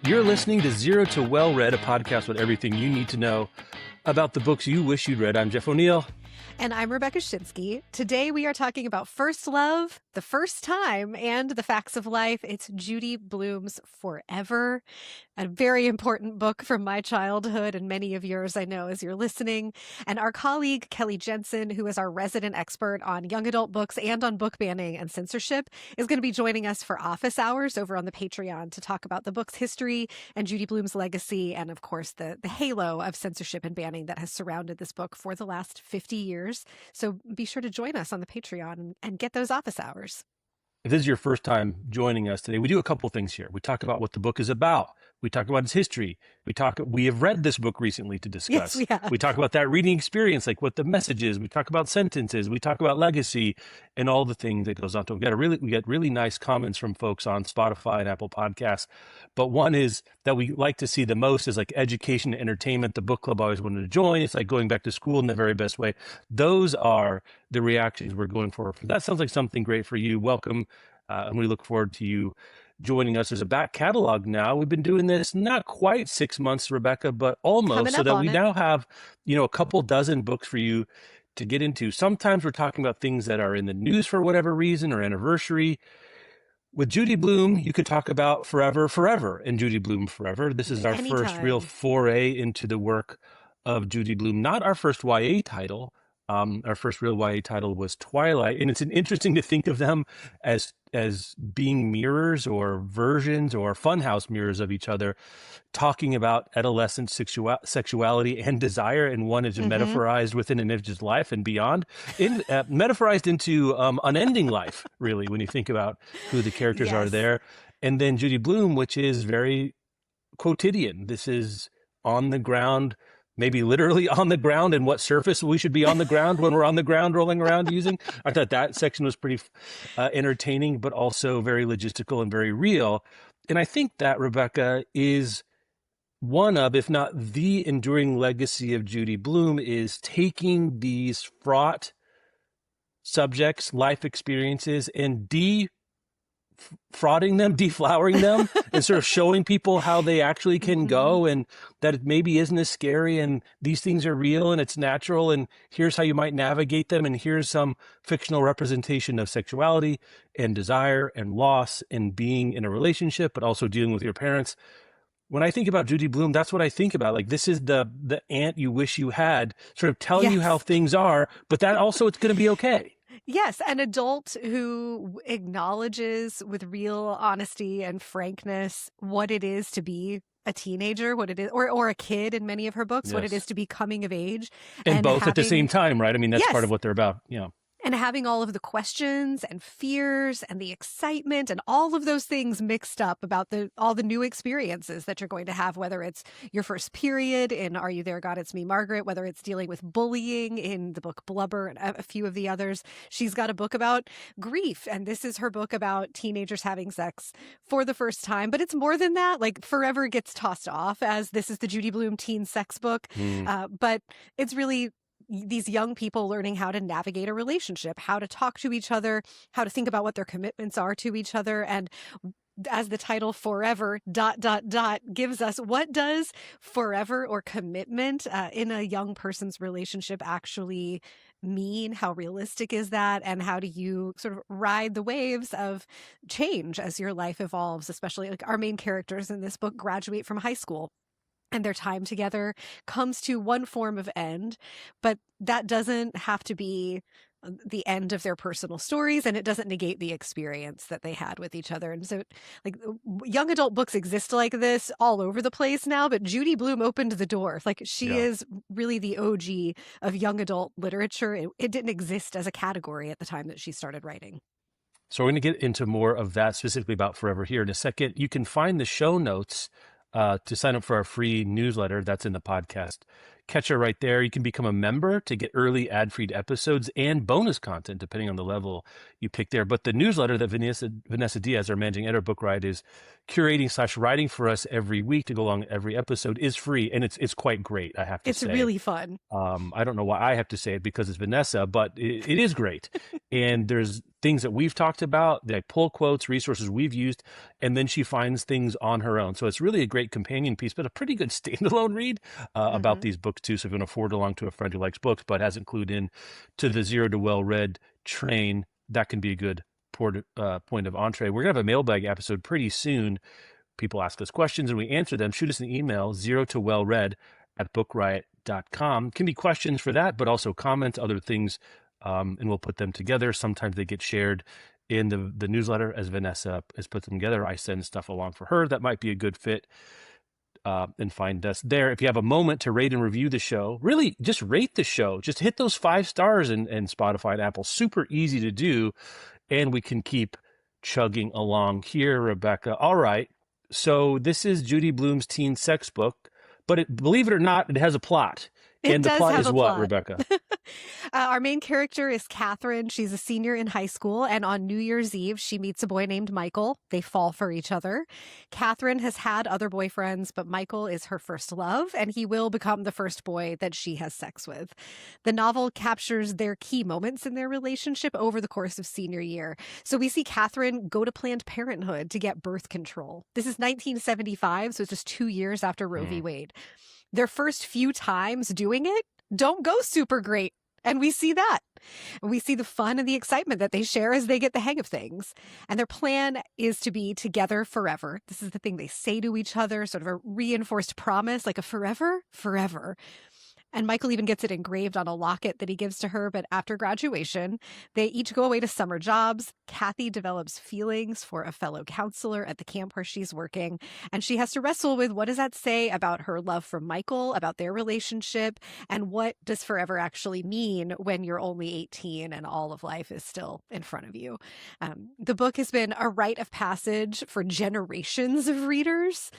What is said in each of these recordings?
You're listening to Zero to Well Read, a podcast with everything you need to know about the books you wish you'd read. I'm Jeff O'Neal. And I'm Rebecca Schinsky. Today we are talking about First Love, The First Time, and The Facts of Life. It's Judy Blume's Forever, a very important book from my childhood and many of yours, I know, as you're listening. And our colleague, Kelly Jensen, who is our resident expert on young adult books and on book banning and censorship, is going to be joining us for office hours over on the Patreon to talk about the book's history and Judy Blume's legacy and, of course, the halo of censorship and banning that has surrounded this book for the last 50 years. So be sure to join us on the Patreon and get those office hours. If this is your first time joining us today, we do a couple things here. We talk about what the book is about. We talk about its history. We have read this book recently to discuss. Yes, we have. We talk about that reading experience, like what the message is. We talk about sentences. We talk about legacy and all the things that goes on to it. We get really nice comments from folks on Spotify and Apple Podcasts. But one is that we like to see the most is like education and entertainment. The book club always wanted to join. It's like going back to school in the very best way. Those are the reactions we're going for. That sounds like something great for you. Welcome. And we look forward to you joining us. There's a back catalog now. We've been doing this not quite 6 months, Rebecca, but almost, so that we now have, a couple dozen books for you to get into. Sometimes we're talking about things that are in the news for whatever reason or anniversary. With Judy Blume, you could talk about Forever and Judy Blume Forever. This is our first real foray into the work of Judy Blume, not our first YA title. Our first real YA title was Twilight, and it's interesting to think of them as being mirrors or versions or funhouse mirrors of each other, talking about adolescent sexuality and desire, and one is metaphorized within an individual's life and beyond, metaphorized into unending life, really, when you think about who the characters are there. And then Judy Blume, which is very quotidian. This is on the ground, maybe literally on the ground, and what surface we should be on the ground when we're on the ground rolling around using. I thought that section was pretty entertaining, but also very logistical and very real. And I think that, Rebecca, is one of, if not the enduring legacy of Judy Blume, is taking these fraught subjects, life experiences, and deflowering them and sort of showing people how they actually can go, and that it maybe isn't as scary, and these things are real and it's natural, and here's how you might navigate them, and here's some fictional representation of sexuality and desire and loss and being in a relationship, but also dealing with your parents. When I think about Judy Blume, that's what I think about. Like, this is the aunt you wish you had, sort of telling you how things are, but that also it's going to be okay. Yes, an adult who acknowledges with real honesty and frankness what it is to be a teenager, what it is, or a kid in many of her books, what it is to be coming of age. And both at the same time, right? I mean, that's part of what they're about. Yeah. And having all of the questions and fears and the excitement and all of those things mixed up about all the new experiences that you're going to have, whether it's your first period in Are You There, God, It's Me, Margaret, whether it's dealing with bullying in the book Blubber and a few of the others. She's got a book about grief, and this is her book about teenagers having sex for the first time. But it's more than that. Like, Forever gets tossed off as this is the Judy Blume teen sex book. But it's really these young people learning how to navigate a relationship, how to talk to each other, how to think about what their commitments are to each other. And as the title Forever ... gives us, what does forever or commitment in a young person's relationship actually mean? How realistic is that? And how do you sort of ride the waves of change as your life evolves? Especially, like, our main characters in this book graduate from high school, and their time together comes to one form of end, but that doesn't have to be the end of their personal stories, and it doesn't negate the experience that they had with each other. And so, like, young adult books exist like this all over the place now, but Judy Blume opened the door. Like, she is really the OG of young adult literature. It didn't exist as a category at the time that she started writing. So we're going to get into more of that specifically about Forever here in a second. You can find the show notes to sign up for our free newsletter that's in the podcast catch her right there. You can become a member to get early ad-free episodes and bonus content, depending on the level you pick there. But the newsletter that Vanessa Diaz, our managing editor of Book Riot, is curating/writing for us every week to go along every episode is free. And it's quite great, I have to say. It's really fun. I don't know why I have to say it because it's Vanessa, but it is great. And there's things that we've talked about, like pull quotes, resources we've used, and then she finds things on her own. So it's really a great companion piece, but a pretty good standalone read about these books too. So if you want to forward along to a friend who likes books but hasn't clued in to the zero to well-read train, that can be a good point of entree. We're going to have a mailbag episode pretty soon. People ask us questions and we answer them. Shoot us an email, zero-to-well-read@bookriot.com. Can be questions for that, but also comments, other things, and we'll put them together. Sometimes they get shared in the newsletter as Vanessa has put them together. I send stuff along for her that might be a good fit, and find us there. If you have a moment to rate and review the show, really just rate the show. Just hit those 5 stars in Spotify and Apple. Super easy to do, and we can keep chugging along here, Rebecca. All right. So this is Judy Blume's teen sex book, but believe it or not, it has a plot. And the plot is what, Rebecca? Our main character is Katherine. She's a senior in high school, and on New Year's Eve, she meets a boy named Michael. They fall for each other. Katherine has had other boyfriends, but Michael is her first love, and he will become the first boy that she has sex with. The novel captures their key moments in their relationship over the course of senior year. So we see Katherine go to Planned Parenthood to get birth control. This is 1975, so it's just 2 years after Roe v. Wade. Their first few times doing it don't go super great. And we see that. We see the fun and the excitement that they share as they get the hang of things. And their plan is to be together forever. This is the thing they say to each other, sort of a reinforced promise, like a forever, forever. And Michael even gets it engraved on a locket that he gives to her. But after graduation, they each go away to summer jobs. Kathy develops feelings for a fellow counselor at the camp where she's working. And she has to wrestle with what does that say about her love for Michael, about their relationship, and what does forever actually mean when you're only 18 and all of life is still in front of you. The book has been a rite of passage for generations of readers,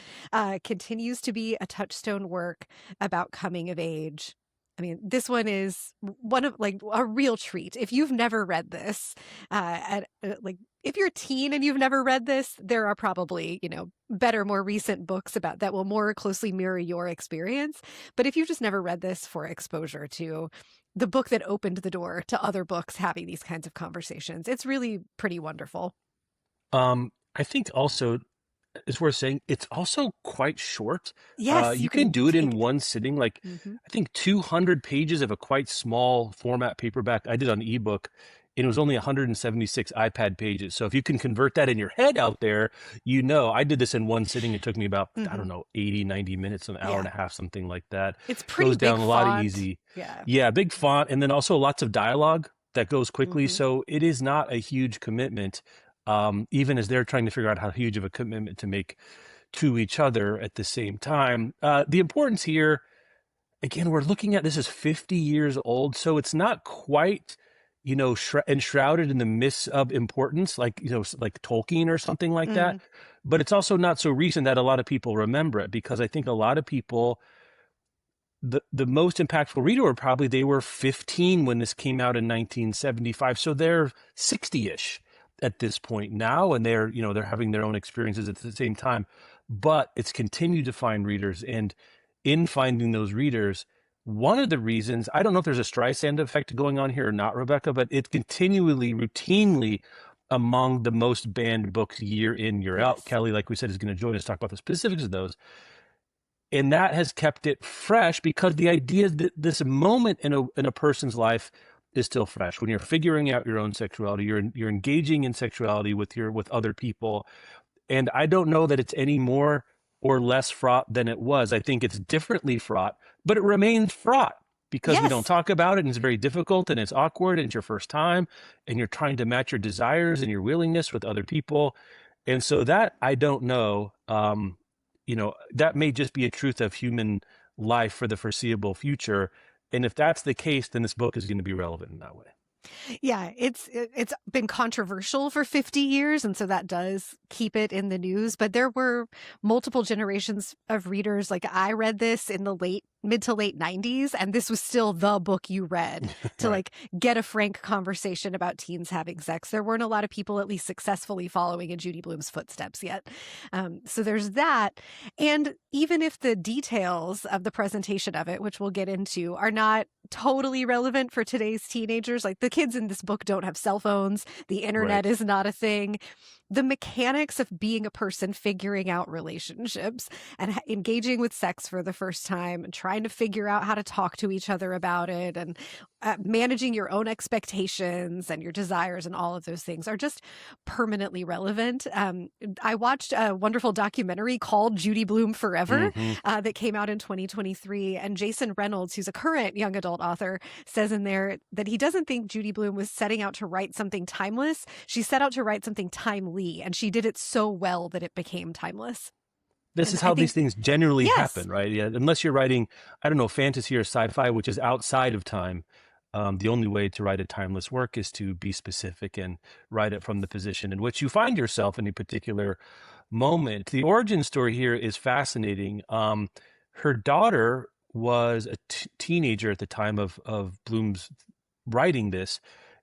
continues to be a touchstone work about coming of age. I mean, this one is one of like a real treat. If you've never read this, if you're a teen and you've never read this, there are probably, better, more recent books about that will more closely mirror your experience. But if you've just never read this for exposure to the book that opened the door to other books having these kinds of conversations, it's really pretty wonderful. I think also it's worth saying it's also quite short. Yes, you can do it in one sitting. I think 200 pages of a quite small format paperback. I did on ebook, and it was only 176 iPad pages. So if you can convert that in your head out there, I did this in one sitting. It took me about, I don't know, 80, 90 minutes, an hour and a half, something like that. It's pretty goes down big a lot font. easy. Yeah, big font, and then also lots of dialogue that goes quickly. So it is not a huge commitment. Even as they're trying to figure out how huge of a commitment to make to each other at the same time. The importance here, again, we're looking at this as 50 years old, so it's not quite, enshrouded in the mists of importance, like Tolkien or something like that. But it's also not so recent that a lot of people remember it, because I think a lot of people, the most impactful reader were probably they were 15 when this came out in 1975, so they're 60-ish. At this point now, and they're having their own experiences at the same time, but it's continued to find readers. And in finding those readers, one of the reasons, I don't know if there's a Streisand effect going on here or not, Rebecca, but it's continually, routinely among the most banned books year in, year out. Kelly, like we said, is going to join us to talk about the specifics of those. And that has kept it fresh, because the idea is that this moment in a person's life is still fresh. When you're figuring out your own sexuality, you're engaging in sexuality with other people. And I don't know that it's any more or less fraught than it was. I think it's differently fraught, but it remains fraught because we don't talk about it, and it's very difficult, and it's awkward, and it's your first time, and you're trying to match your desires and your willingness with other people. And so that, I don't know, that may just be a truth of human life for the foreseeable future. And if that's the case, then this book is going to be relevant in that way. Yeah, it's been controversial for 50 years, and so that does keep it in the news. But there were multiple generations of readers. Like, I read this in the late mid to late 90s, and this was still the book you read to Right. like get a frank conversation about teens having sex. There weren't a lot of people at least successfully following in Judy Blume's footsteps yet. So there's that. And even if the details of the presentation of it, which we'll get into, are not totally relevant for today's teenagers, like the kids in this book don't have cell phones, the internet Right. is not a thing. The mechanics of being a person figuring out relationships and engaging with sex for the first time and trying to figure out how to talk to each other about it and managing your own expectations and your desires and all of those things are just permanently relevant. I watched a wonderful documentary called Judy Blume Forever that came out in 2023. And Jason Reynolds, who's a current young adult author, says in there that he doesn't think Judy Blume was setting out to write something timeless. She set out to write something timely, and she did it so well that it became timeless. This And is I how think, these things generally yes, happen, right? Yeah, unless you're writing, I don't know, fantasy or sci-fi, which is outside of time. The only way to write a timeless work is to be specific and write it from the position in which you find yourself in a particular moment. The origin story here is fascinating. Her daughter was a teenager at the time of Bloom's writing this,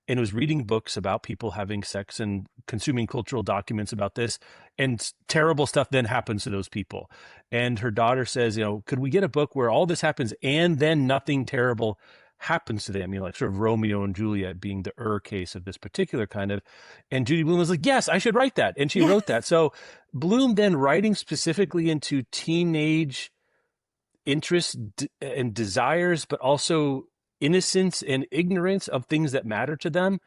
and was reading books about people having sex and consuming cultural documents about this, and terrible stuff then happens to those people. And her daughter says, could we get a book where all this happens and then nothing terrible happens to them, like sort of Romeo and Juliet being the case of this particular kind of. And Judy Blume was like, yes, I should write that. And she yes, wrote that. So Blume then writing specifically into teenage interests and desires, but also innocence and ignorance of things that matter to them,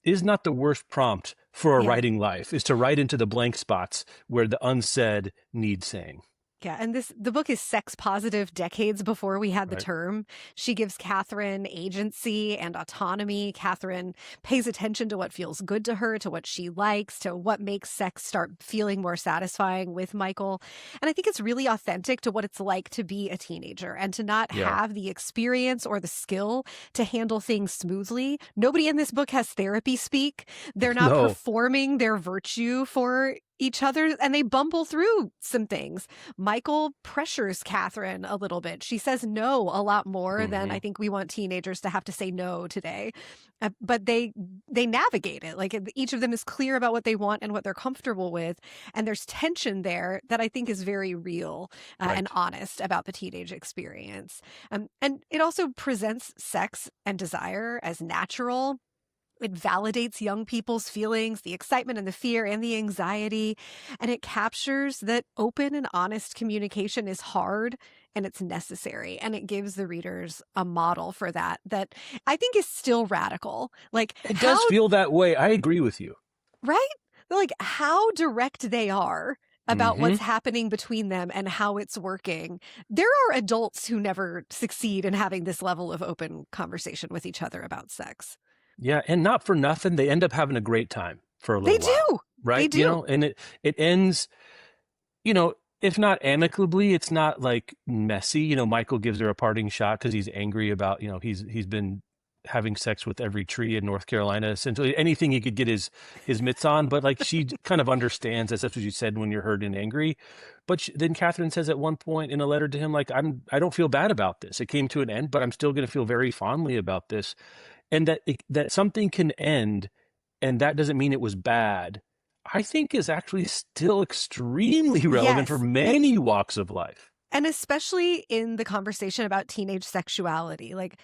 is not the worst prompt for a yeah. writing life, is to write into the blank spots where the unsaid needs saying. Yeah, and the book is sex positive decades before we had the Right. term. She gives Katherine agency and autonomy. Katherine pays attention to what feels good to her, to what she likes, to what makes sex start feeling more satisfying with Michael. And I think it's really authentic to what it's like to be a teenager and to not Yeah. have the experience or the skill to handle things smoothly. Nobody in this book has therapy speak. They're not No. performing their virtue for each other, and they bumble through some things. Michael pressures Katherine a little bit. She says no a lot more than I think we want teenagers to have to say no today. But they navigate it. Like each of them is clear about what they want and what they're comfortable with. And there's tension there that I think is very real and honest about the teenage experience. And it also presents sex and desire as natural. It validates young people's feelings, the excitement and the fear and the anxiety. And it captures that open and honest communication is hard and it's necessary. And it gives the readers a model for that I think is still radical. Like It does feel that way. I agree with you. Right? Like how direct they are about what's happening between them and how it's working. There are adults who never succeed in having this level of open conversation with each other about sex. Yeah, and not for nothing, they end up having a great time for a little They while. do. Right? They do. And it ends, if not amicably, it's not like messy. Michael gives her a parting shot because he's angry about, he's been having sex with every tree in North Carolina, essentially anything he could get his mitts on. But like she kind of understands, as that's what you said, when you're hurt and angry. But then Katherine says at one point in a letter to him, like, I don't feel bad about this. It came to an end, but I'm still going to feel very fondly about this. And that something can end, and that doesn't mean it was bad, I think is actually still extremely relevant for many walks of life. And especially in the conversation about teenage sexuality. Like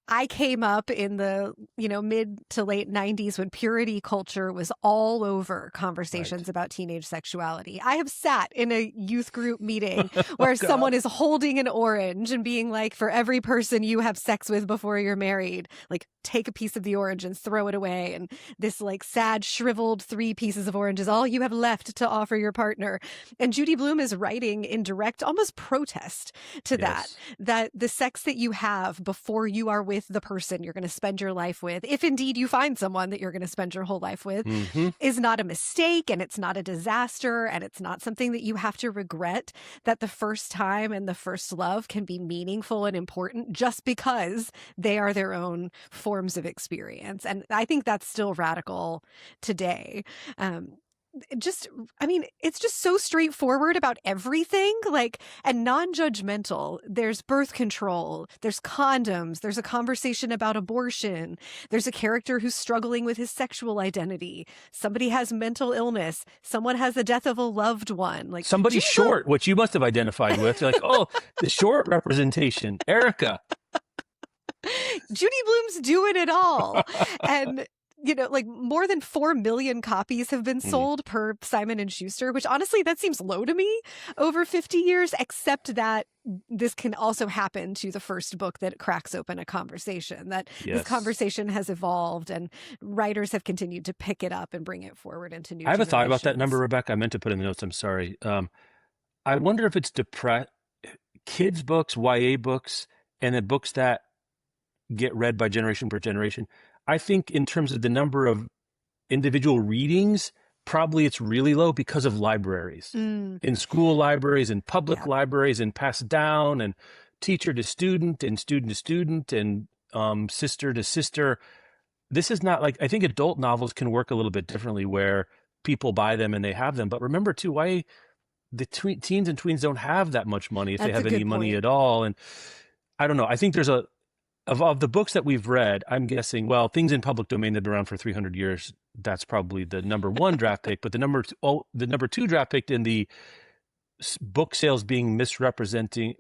I came up in the, mid to late 90s when purity culture was all over conversations about teenage sexuality. I have sat in a youth group meeting where someone is holding an orange and being like, for every person you have sex with before you're married, like take a piece of the orange and throw it away. And this like sad, shriveled 3 pieces of orange is all you have left to offer your partner. And Judy Blume is writing in direct, almost protest to that the sex that you have before you are with the person you're going to spend your life with, if indeed you find someone that you're going to spend your whole life with, is not a mistake, and it's not a disaster, and it's not something that you have to regret. That the first time and the first love can be meaningful and important just because they are their own forms of experience. And I think that's still radical today. just, I mean, it's just so straightforward about everything, like, and non-judgmental. There's birth control, there's condoms, there's a conversation about abortion, there's a character who's struggling with his sexual identity, somebody has mental illness, someone has the death of a loved one. Like, Somebody's short, which you must have identified with. You're like, oh, the short representation, Erica. Judy Blume's doing it all. And like more than 4 million copies have been sold per Simon and Schuster, which honestly, that seems low to me over 50 years, except that this can also happen to the first book that cracks open a conversation, that this conversation has evolved and writers have continued to pick it up and bring it forward into new I have a thought about that number, generations. Rebecca. I meant to put in the notes. I'm sorry. I wonder if it's kids' books, YA books, and then books that get read by generation per generation. I think in terms of the number of individual readings, probably it's really low because of libraries. In school libraries and public libraries and passed down and teacher to student and student to student and sister to sister. This is not like, I think adult novels can work a little bit differently where people buy them and they have them. But remember too, why the teens and tweens don't have that much money if they have any money at all. And I don't know. I think there's of the books that we've read, I'm guessing, well, things in public domain that have been around for 300 years, that's probably the number one draft pick. But the number two draft pick in the book sales being misrepresenting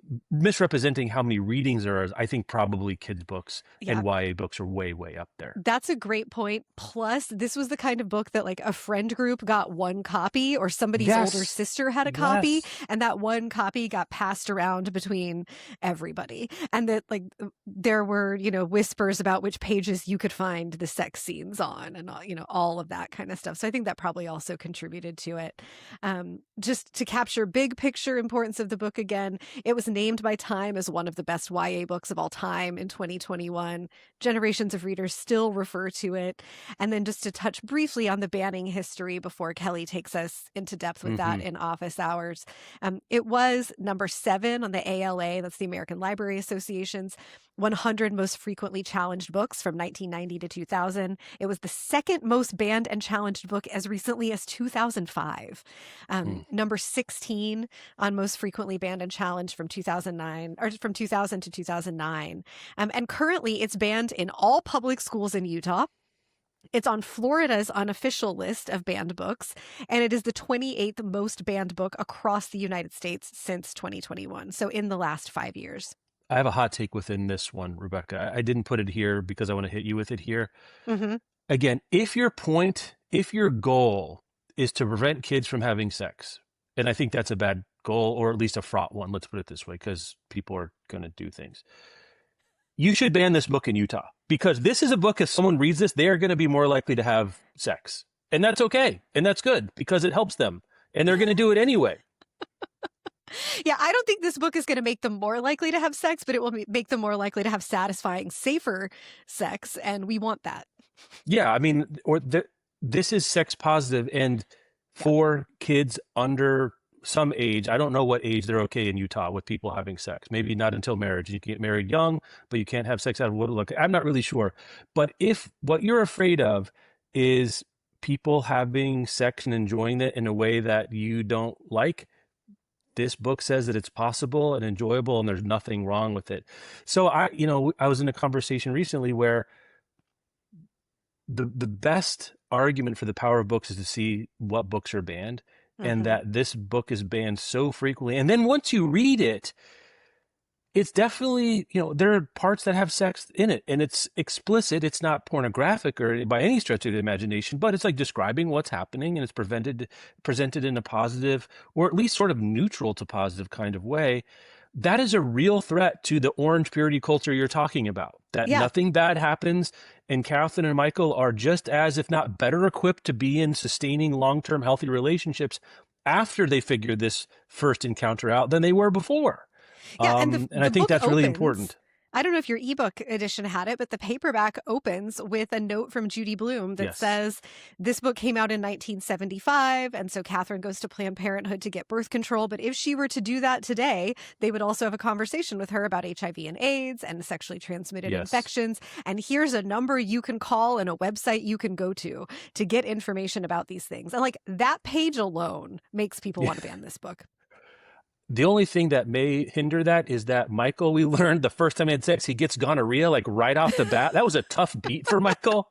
how many readings there are, I think probably kids books and YA books are way, way up there. That's a great point. Plus, this was the kind of book that like a friend group got one copy or somebody's older sister had a copy and that one copy got passed around between everybody. And that like there were, whispers about which pages you could find the sex scenes on and, all of that kind of stuff. So I think that probably also contributed to it. Just to capture big picture importance of the book again, it was named by Time as one of the best YA books of all time in 2021. Generations of readers still refer to it. And then just to touch briefly on the banning history before Kelly takes us into depth with that in office hours. It was number 7 on the ALA, that's the American Library Association's 100 most frequently challenged books from 1990 to 2000. It was the second most banned and challenged book as recently as 2005. Number 16 on most frequently banned and challenged from 2009 or from 2000 to 2009. And currently it's banned in all public schools in Utah. It's on Florida's unofficial list of banned books, and it is the 28th most banned book across the United States since 2021. So in the last 5 years. I have a hot take within this one, Rebecca. I didn't put it here because I want to hit you with it here. Again, if your goal is to prevent kids from having sex, and I think that's a bad goal, or at least a fraught one, let's put it this way, because people are going to do things. You should ban this book in Utah, because this is a book, if someone reads this, they are going to be more likely to have sex. And that's okay. And that's good because it helps them. And they're going to do it anyway. Yeah, I don't think this book is going to make them more likely to have sex, but it will make them more likely to have satisfying, safer sex. And we want that. Yeah, I mean, this is sex positive, and for kids under some age, I don't know what age they're okay in Utah with people having sex. Maybe not until marriage. You can get married young, but you can't have sex out of wedlock. I'm not really sure. But if what you're afraid of is people having sex and enjoying it in a way that you don't like, this book says that it's possible and enjoyable and there's nothing wrong with it. So I was in a conversation recently where the best argument for the power of books is to see what books are banned, and that this book is banned so frequently. And then once you read it, it's definitely, there are parts that have sex in it, and it's explicit. It's not pornographic or by any stretch of the imagination, but it's like describing what's happening, and it's presented in a positive, or at least sort of neutral to positive kind of way. That is a real threat to the orange purity culture you're talking about, that nothing bad happens, and Katherine and Michael are just as, if not better equipped to be in sustaining long-term healthy relationships after they figure this first encounter out than they were before. Yeah, and I think that's really important. I don't know if your ebook edition had it, but the paperback opens with a note from Judy Blume that Yes. says this book came out in 1975. And so Katherine goes to Planned Parenthood to get birth control. But if she were to do that today, they would also have a conversation with her about HIV and AIDS and sexually transmitted Yes. infections. And here's a number you can call and a website you can go to get information about these things. And like that page alone makes people want to ban this book. The only thing that may hinder that is that Michael, we learned the first time he had sex, he gets gonorrhea like right off the bat. That was a tough beat for Michael.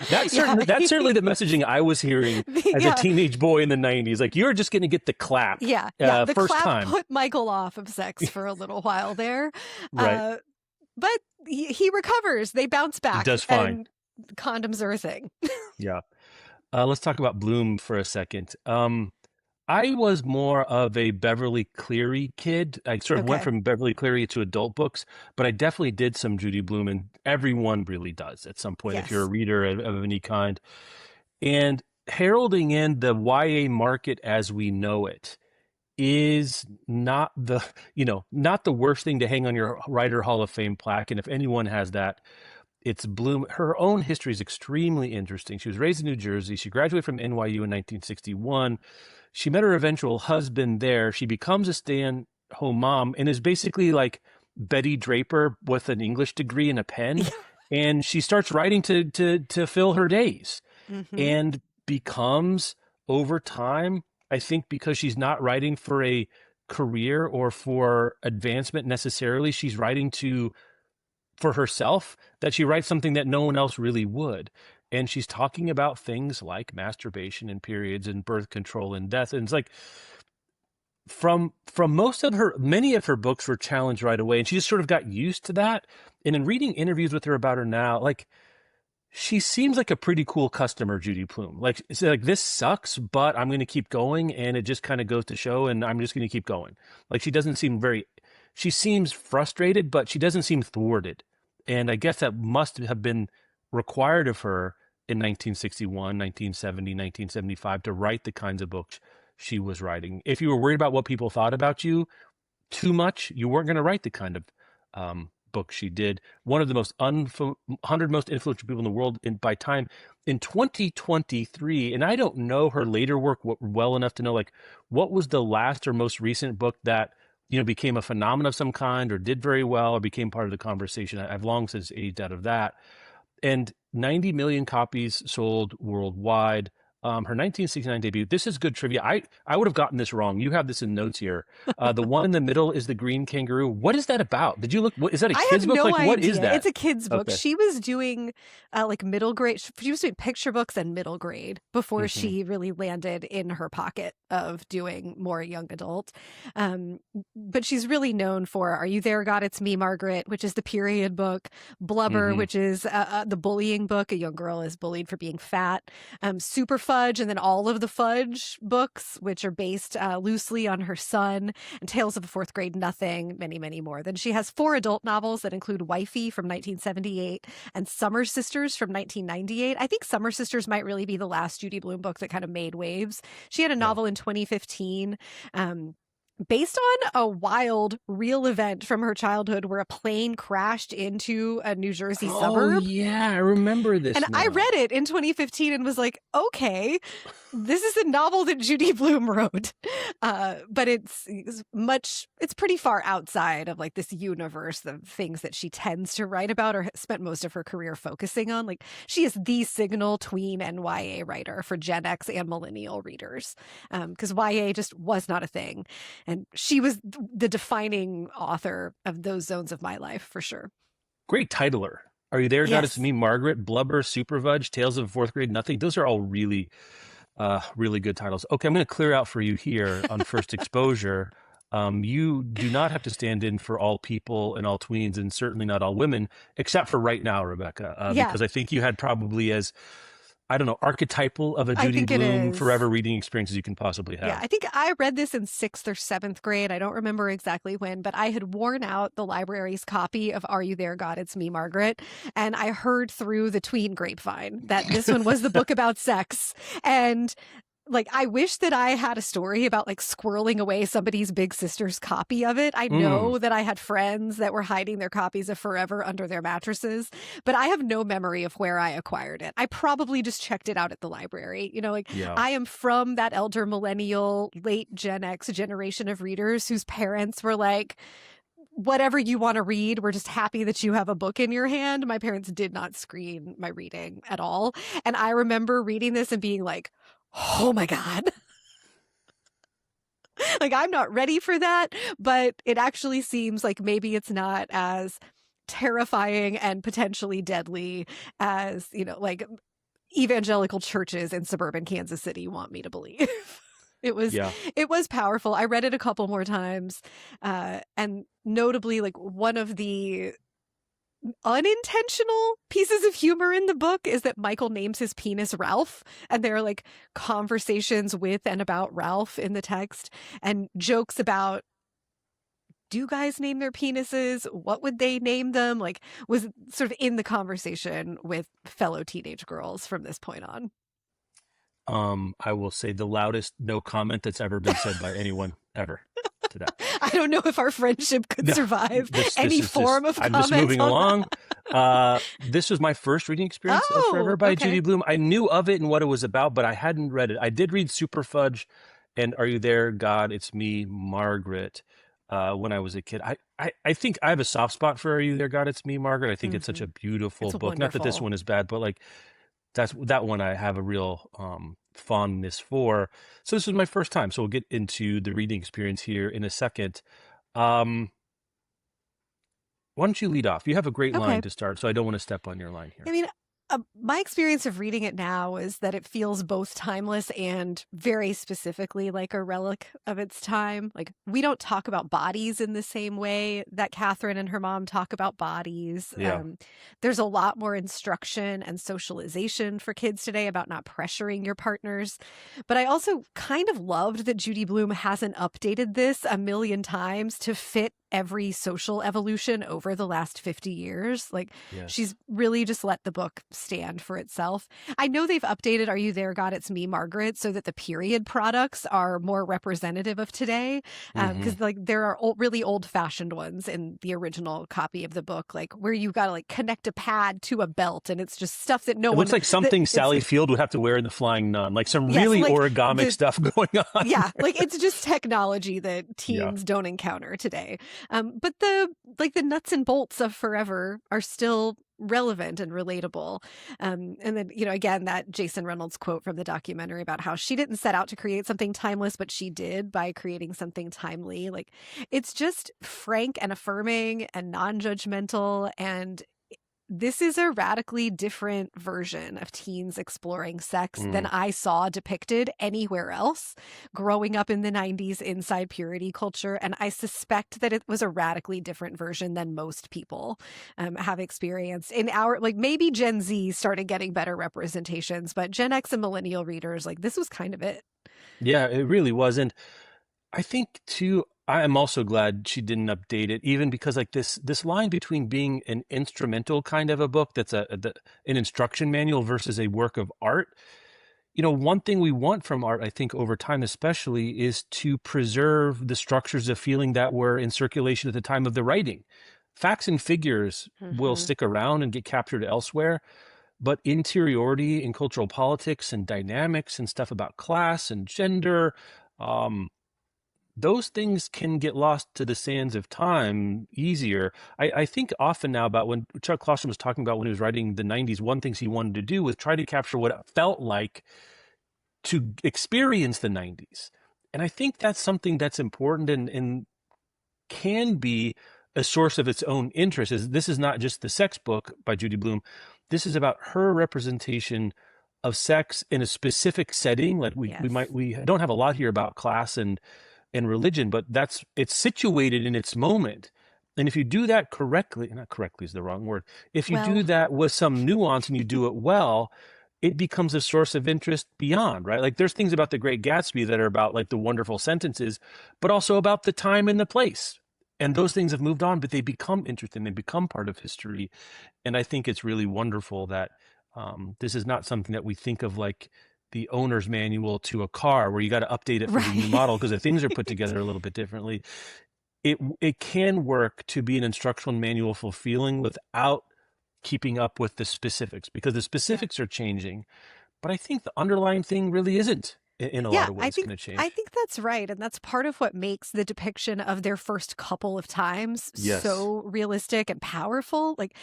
That's certainly the messaging I was hearing as a teenage boy in the 90s. Like, you're just going to get the clap. The first clap time. Put Michael off of sex for a little while there. Right. But he recovers. They bounce back. He does fine. And condoms are a thing. Yeah. Let's talk about Blume for a second. I was more of a Beverly Cleary kid. I sort of went from Beverly Cleary to adult books, but I definitely did some Judy Blume, and everyone really does at some point if you're a reader of any kind. And heralding in the YA market as we know it is not the worst thing to hang on your Writer Hall of Fame plaque. And if anyone has that, it's Blume. Her own history is extremely interesting. She was raised in New Jersey. She graduated from NYU in 1961. She met her eventual husband there. She becomes a stay-at-home mom and is basically like Betty Draper with an English degree and a pen. And she starts writing to fill her days, and becomes, over time, I think because she's not writing for a career or for advancement necessarily, she's writing for herself, that she writes something that no one else really would. And she's talking about things like masturbation and periods and birth control and death. And it's like, from many of her books were challenged right away. And she just sort of got used to that. And in reading interviews with her about her now, like, she seems like a pretty cool customer, Judy Blume. Like, it's like, this sucks, but I'm going to keep going. And it just kind of goes to show, and I'm just going to keep going. Like, she seems frustrated, but she doesn't seem thwarted. And I guess that must have been required of her in 1961, 1970, 1975 to write the kinds of books she was writing. If you were worried about what people thought about you too much, you weren't going to write the kind of books she did. One of the 100 most influential people in the world by time in 2023. And I don't know her later work well enough to know, like, what was the last or most recent book that became a phenomenon of some kind or did very well or became part of the conversation. I've long since aged out of that. And 90 million copies sold worldwide. Her 1969 debut. This is good trivia. I would have gotten this wrong. You have this in notes here. The one in the middle is The Green Kangaroo. What is that about? Did you look? Is that a kid's book? I have no idea. What is that? It's a kid's book. Okay. She was doing like middle grade. She was doing picture books and middle grade before she really landed in her pocket of doing more young adult. But she's really known for Are You There, God? It's Me, Margaret, which is the period book. Blubber, which is the bullying book. A young girl is bullied for being fat. Super Fudge, and then all of the Fudge books, which are based loosely on her son, and Tales of a Fourth Grade Nothing, many, many more. Then she has 4 adult novels that include Wifey from 1978 and Summer Sisters from 1998. I think Summer Sisters might really be the last Judy Blume book that kind of made waves. She had a novel in 2015. Based on a wild, real event from her childhood where a plane crashed into a New Jersey suburb. Oh, yeah, I remember this. And I read it in 2015 and was like, okay, this is a novel that Judy Blume wrote. But it's pretty far outside of like this universe of things that she tends to write about or spent most of her career focusing on. Like, she is the signal tween and YA writer for Gen X and millennial readers. Because YA just was not a thing. And she was the defining author of those zones of my life, for sure. Great titler. Are You There, God? It's Me, Margaret, Blubber, Super Fudge, Tales of Fourth Grade Nothing. Those are all really, really good titles. Okay, I'm going to clear out for you here on First Exposure. You do not have to stand in for all people and all tweens, and certainly not all women, except for right now, Rebecca, because I think you had probably as archetypal of a Judy Blume forever reading experience as you can possibly have. Yeah, I think I read this in 6th or 7th grade. I don't remember exactly when, but I had worn out the library's copy of Are You There, God? It's Me, Margaret. And I heard through the tween grapevine that this one was the book about sex. And like, I wish that I had a story about like squirreling away somebody's big sister's copy of it. I Mm, know that I had friends that were hiding their copies of Forever under their mattresses, but I have no memory of where I acquired it. I probably just checked it out at the library. Like, yeah. I am from that elder millennial, late Gen X generation of readers whose parents were like, whatever you want to read, we're just happy that you have a book in your hand. My parents did not screen my reading at all. And I remember reading this and being like, oh my God. Like, I'm not ready for that, but it actually seems like maybe it's not as terrifying and potentially deadly as, like evangelical churches in suburban Kansas City want me to believe. It was Yeah. it was powerful. I read it a couple more times, and notably, like one of the unintentional pieces of humor in the book is that Michael names his penis Ralph, and there are like conversations with and about Ralph in the text, and jokes about, do guys name their penises? What would they name them? Like, was sort of in the conversation with fellow teenage girls from this point on. I will say the loudest no comment that's ever been said by anyone ever to that. I don't know if our friendship could No, survive this any is just, form of I'm just comments moving on along. that. This was my first reading experience of Oh, Forever by okay. Judy Blume. I knew of it and what it was about, but I hadn't read it. I did read Super Fudge and Are You There, God? It's Me, Margaret, when I was a kid. I think I have a soft spot for Are You There, God? It's Me, Margaret. I think it's such Mm-hmm. a beautiful It's book. Not that this wonderful. one is bad, but like that one I have a real fondness for. So this was my first time. So we'll get into the reading experience here in a second. Um, why don't you lead off? You have a great line Okay. to start, so I don't want to step on your line I here. mean, my experience of reading it now is that it feels both timeless and very specifically like a relic of its time. Like, we don't talk about bodies in the same way that Catherine and her mom talk about bodies. Yeah. There's a lot more instruction and socialization for kids today about not pressuring your partners. But I also kind of loved that Judy Blume hasn't updated this a million times to fit every social evolution over the last 50 years. Like, Yes. she's really just let the book stand for itself. I know they've updated Are You There, God? It's Me, Margaret, so that the period products are more representative of today. Hmm. Because like there are really old fashioned ones in the original copy of the book, like where you got to like connect a pad to a belt, and it's just stuff that no It one looks like that something it's Sally Field would have to wear in The Flying Nun, like some yes, really like origamic the stuff going on. yeah, like it's just technology that Yeah. teens don't encounter today. But the nuts and bolts of Forever are still relevant and relatable. And then, again, that Jason Reynolds quote from the documentary about how she didn't set out to create something timeless, but she did by creating something timely. Like, it's just frank and affirming and non-judgmental, and this is a radically different version of teens exploring sex than Mm. I saw depicted anywhere else growing up in the 90s inside purity culture. And I suspect that it was a radically different version than most people have experienced. In our, like, maybe Gen Z started getting better representations, but Gen X and millennial readers, like, this was kind of it. Yeah, it really was. And I think too, I am also glad she didn't update it, even because like this line between being an instrumental kind of a book that's an instruction manual versus a work of art. One thing we want from art, I think, over time especially, is to preserve the structures of feeling that were in circulation at the time of the writing. Facts and figures will Mm-hmm. stick around and get captured elsewhere, but interiority and cultural politics and dynamics and stuff about class and gender, um, those things can get lost to the sands of time easier. I think often now about when Chuck Klosterman was talking about when he was writing the 90s, one things he wanted to do was try to capture what it felt like to experience the 90s. And I think that's something that's important and can be a source of its own interest. This is not just the sex book by Judy Blume. This is about her representation of sex in a specific setting. Like Yes. we don't have a lot here about class and religion, but it's situated in its moment. And if you do that correctly, not correctly is the wrong word. If you do Well, that with some nuance and you do it well, it becomes a source of interest beyond, right? Like there's things about The Great Gatsby that are about like the wonderful sentences, but also about the time and the place. And those things have moved on, but they become interesting. They become part of history. And I think it's really wonderful that this is not something that we think of like the owner's manual to a car where you got to update it for the new Right. model because the things are put together a little bit differently. It can work to be an instructional manual for feeling without keeping up with the specifics, because the Yeah. specifics are changing. But I think the underlying thing really isn't in a lot Yeah, of I ways think going to I change. think that's right, and that's part of what makes the depiction of their first couple of times Yes. so realistic and powerful. Like,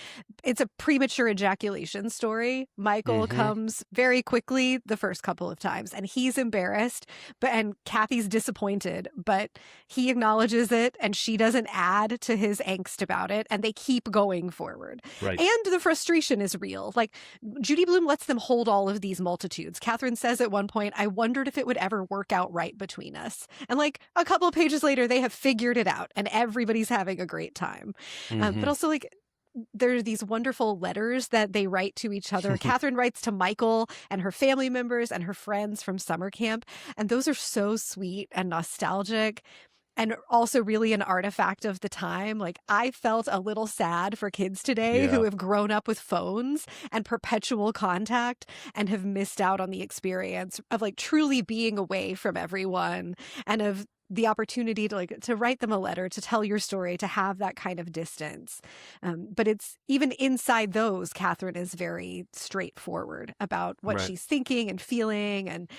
it's a premature ejaculation story. Michael Mm-hmm. comes very quickly the first couple of times, and he's embarrassed, and Kathy's disappointed, but he acknowledges it, and she doesn't add to his angst about it, and they keep going forward. Right. And the frustration is real. Like, Judy Blume lets them hold all of these multitudes. Katherine says at one point, I wondered if it would ever work out right between us. And like a couple of pages later, they have figured it out and everybody's having a great time. But Mm-hmm. also, like, there are these wonderful letters that they write to each other. Katherine writes to Michael and her family members and her friends from summer camp. And those are so sweet and nostalgic and also really an artifact of the time. Like, I felt a little sad for kids today who Yeah. have grown up with phones and perpetual contact and have missed out on the experience of like truly being away from everyone and of the opportunity to like to write them a letter, to tell your story, to have that kind of distance. But it's even inside those, Katherine is very straightforward about what Right. she's thinking and feeling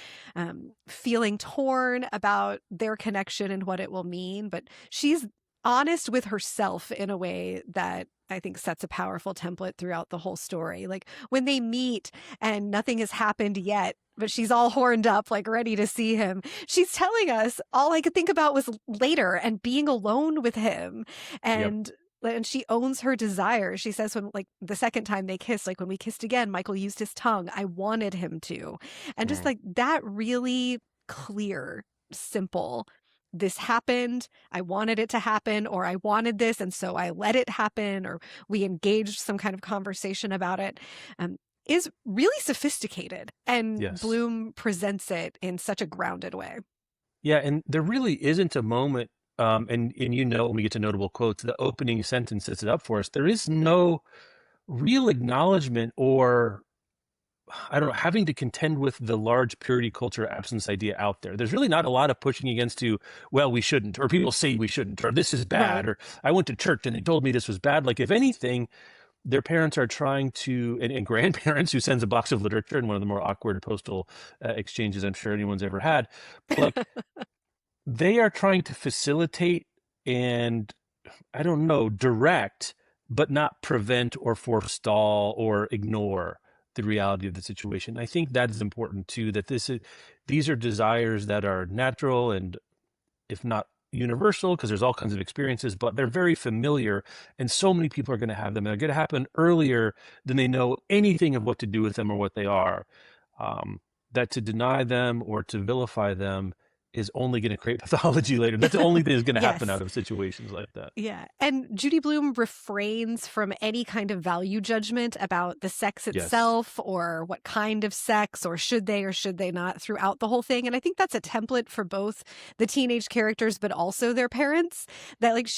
torn about their connection and what it will mean. But she's honest with herself in a way that I think sets a powerful template throughout the whole story. Like when they meet and nothing has happened yet, but she's all horned up, like ready to see him. She's telling us all I could think about was later and being alone with him. Yep. And she owns her desire. She says when like the second time they kiss, like when we kissed again, Michael used his tongue. I wanted him to. And just Mm. like that really clear, simple, this happened, I wanted it to happen, or I wanted this, and so I let it happen, or we engaged some kind of conversation about it, is really sophisticated. And Yes. Blume presents it in such a grounded way. Yeah, and there really isn't a moment, and you know when we get to notable quotes, the opening sentence sets it up for us. There is no real acknowledgement or I don't know, having to contend with the large purity culture absence idea out there. There's really not a lot of pushing against to, well, we shouldn't, or people say we shouldn't, or this is Right. bad, or I went to church and they told me this was bad. Like if anything, their parents are trying to, and grandparents who sends a box of literature in one of the more awkward postal exchanges I'm sure anyone's ever had. But like they are trying to facilitate and I don't know, direct, but not prevent or forestall or ignore the reality of the situation. I think that is important too, that these are desires that are natural and if not universal, because there's all kinds of experiences, but they're very familiar and so many people are going to have them. They're going to happen earlier than they know anything of what to do with them or what they are. That to deny them or to vilify them is only going to create pathology later. That's the only thing that's going to happen out Yes. of situations like that. Yeah. And Judy Blume refrains from any kind of value judgment about the sex Yes. itself or what kind of sex or should they not throughout the whole thing. And I think that's a template for both the teenage characters, but also their parents. That like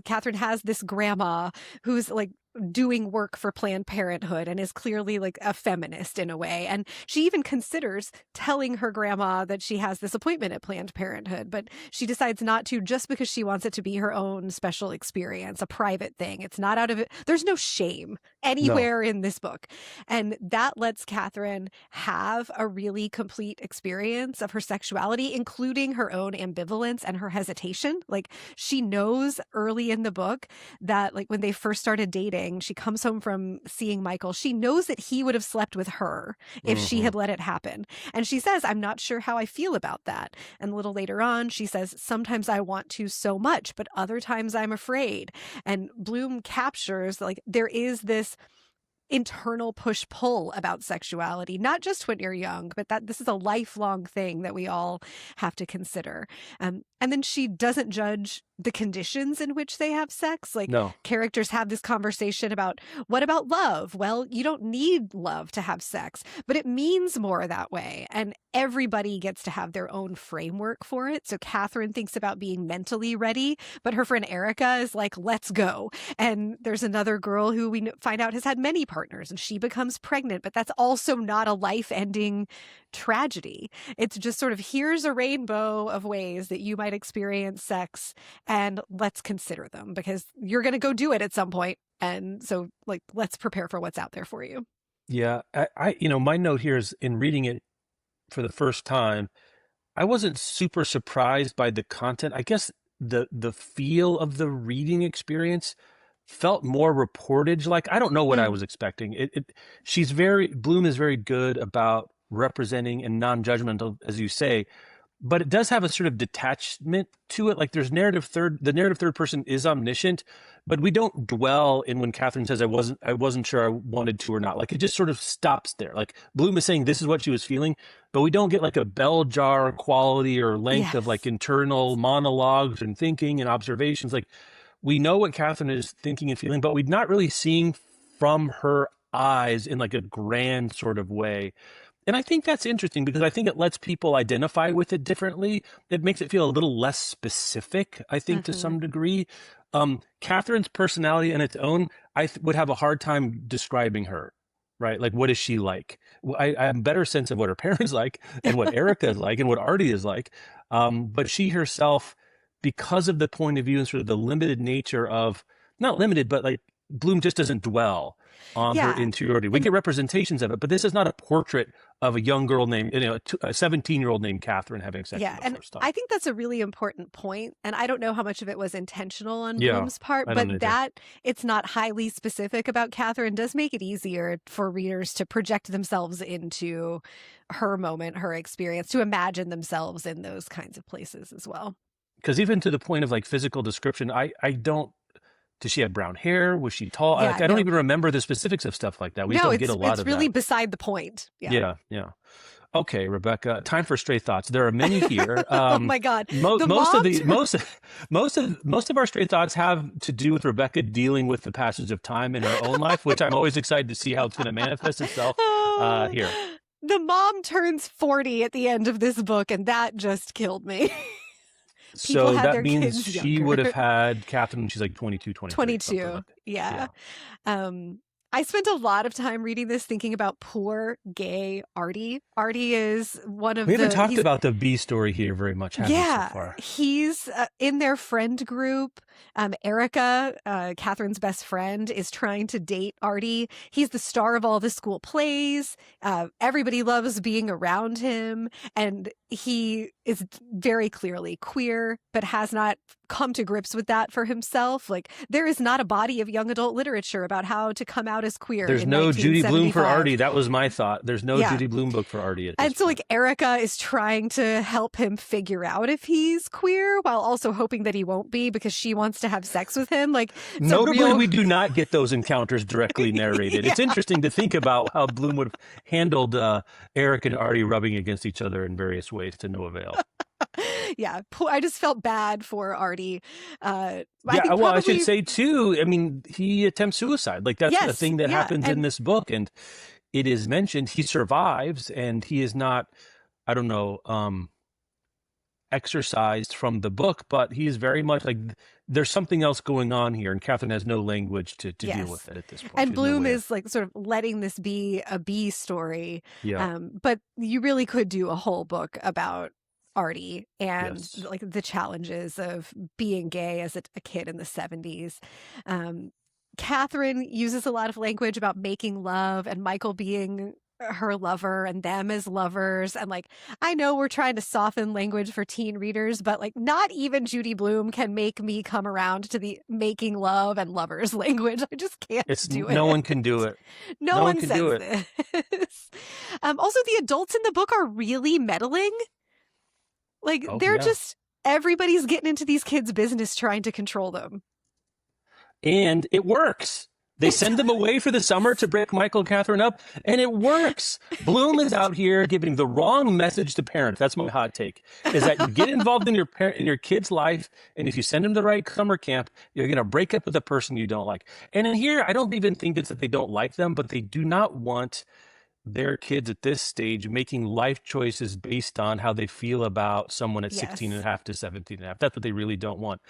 Katherine has this grandma who's like doing work for Planned Parenthood and is clearly like a feminist in a way. And she even considers telling her grandma that she has this appointment at Planned Parenthood, but she decides not to just because she wants it to be her own special experience, a private thing. It's not out of it. There's no shame No. anywhere in this book. And that lets Katherine have a really complete experience of her sexuality, including her own ambivalence and her hesitation. Like she knows early in the book that like when they first started dating, she comes home from seeing Michael. She knows that he would have slept with her if she Mm-hmm. had let it happen. And she says, I'm not sure how I feel about that. And a little later on, she says, sometimes I want to so much, but other times I'm afraid. And Blume captures like there is this internal push-pull about sexuality, not just when you're young, but that this is a lifelong thing that we all have to consider. And then she doesn't judge the conditions in which they have sex. Like No. characters have this conversation about, what about love? Well, you don't need love to have sex, but it means more that way. And everybody gets to have their own framework for it. So Katherine thinks about being mentally ready, but her friend Erica is like, let's go. And there's another girl who we find out has had many partners and she becomes pregnant, but that's also not a life-ending tragedy. It's just sort of, here's a rainbow of ways that you might experience sex, and let's consider them because you're going to go do it at some point. And so, like, let's prepare for what's out there for you. Yeah. My note here is, in reading it for the first time, I wasn't super surprised by the content. I guess the feel of the reading experience felt more reportage. Like, I don't know what I was expecting. Blume is very good about representing and non-judgmental, as you say, but it does have a sort of detachment to it. Like, there's the narrative third person is omniscient, but we don't dwell in when Katherine says, I wasn't sure I wanted to or not. Like, it just sort of stops there. Like, Blume is saying this is what she was feeling, but we don't get like a bell jar quality or length of like internal monologues and thinking and observations. Like, we know what Katherine is thinking and feeling, but we're not really seeing from her eyes in like a grand sort of way. And I think that's interesting because I think it lets people identify with it differently. It makes it feel a little less specific, I think, to some degree. Katherine's personality on its own, I would have a hard time describing her, right? Like, what is she like? I have a better sense of what her parents like and what Erica is like and what Artie is like. But she herself, because of the point of view and sort of the limited nature of, not limited, but like, Blume just doesn't dwell on her interiority. We get representations of it, but this is not a portrait of a young girl named, a 17-year-old named Katherine having sex for the first time. I think that's a really important point. And I don't know how much of it was intentional on Blume's part, but that it's not highly specific about Katherine does make it easier for readers to project themselves into her moment, her experience, to imagine themselves in those kinds of places as well. Because even to the point of like physical description, I don't. Does she have brown hair? Was she tall? I don't even remember the specifics of stuff like that. We don't get a lot of that. It's really beside the point. Yeah. Okay, Rebecca, time for stray thoughts. There are many here. Oh my God. Most of our stray thoughts have to do with Rebecca dealing with the passage of time in her own life, which I'm always excited to see how it's going to manifest itself here. The mom turns 40 at the end of this book, and that just killed me. So that means she would have had Katherine when she's like 22, 23. 22, like yeah. I spent a lot of time reading this thinking about poor gay Artie. Artie is one of We haven't talked about the B story here very much, have we, so far? He's in their friend group. Erica, Katherine's best friend, is trying to date Artie. He's the star of all the school plays. Everybody loves being around him. And he is very clearly queer, but has not come to grips with that for himself. Like, there is not a body of young adult literature about how to come out as queer. There's no Judy Blume for Artie. That was my thought. There's no Judy Blume book for Artie. And so, like, Erica is trying to help him figure out if he's queer while also hoping that he won't be because she wants to have sex with him. Like, notably, we do not get those encounters directly narrated. It's interesting to think about how Blume would have handled Eric and Artie rubbing against each other in various ways to no avail. I just felt bad for Artie. I should say too, I mean, he attempts suicide. Like, that's the thing that happens in this book. And it is mentioned he survives and he is not, I don't know, exorcised from the book, but he is very much like, there's something else going on here. And Katherine has no language to deal with it at this point. And Blume is like sort of letting this be a B story. But you really could do a whole book about Artie and like the challenges of being gay as a kid in the 70s. Katherine uses a lot of language about making love and Michael being her lover and them as lovers. And like, I know we're trying to soften language for teen readers, but like, not even Judy Blume can make me come around to the making love and lovers language. I just can't do it. No one can do it. No one says this. Also, the adults in the book are really meddling. Like, just, everybody's getting into these kids' business trying to control them. And it works. They send them away for the summer to break Michael and Katherine up, and it works. Blume is out here giving the wrong message to parents. That's my hot take, is that you get involved in your kid's life, and if you send them to the right summer camp, you're going to break up with a person you don't like. And in here, I don't even think it's that they don't like them, but they do not want their kids at this stage making life choices based on how they feel about someone at 16 and a half to 17 and a half. That's what they really don't want.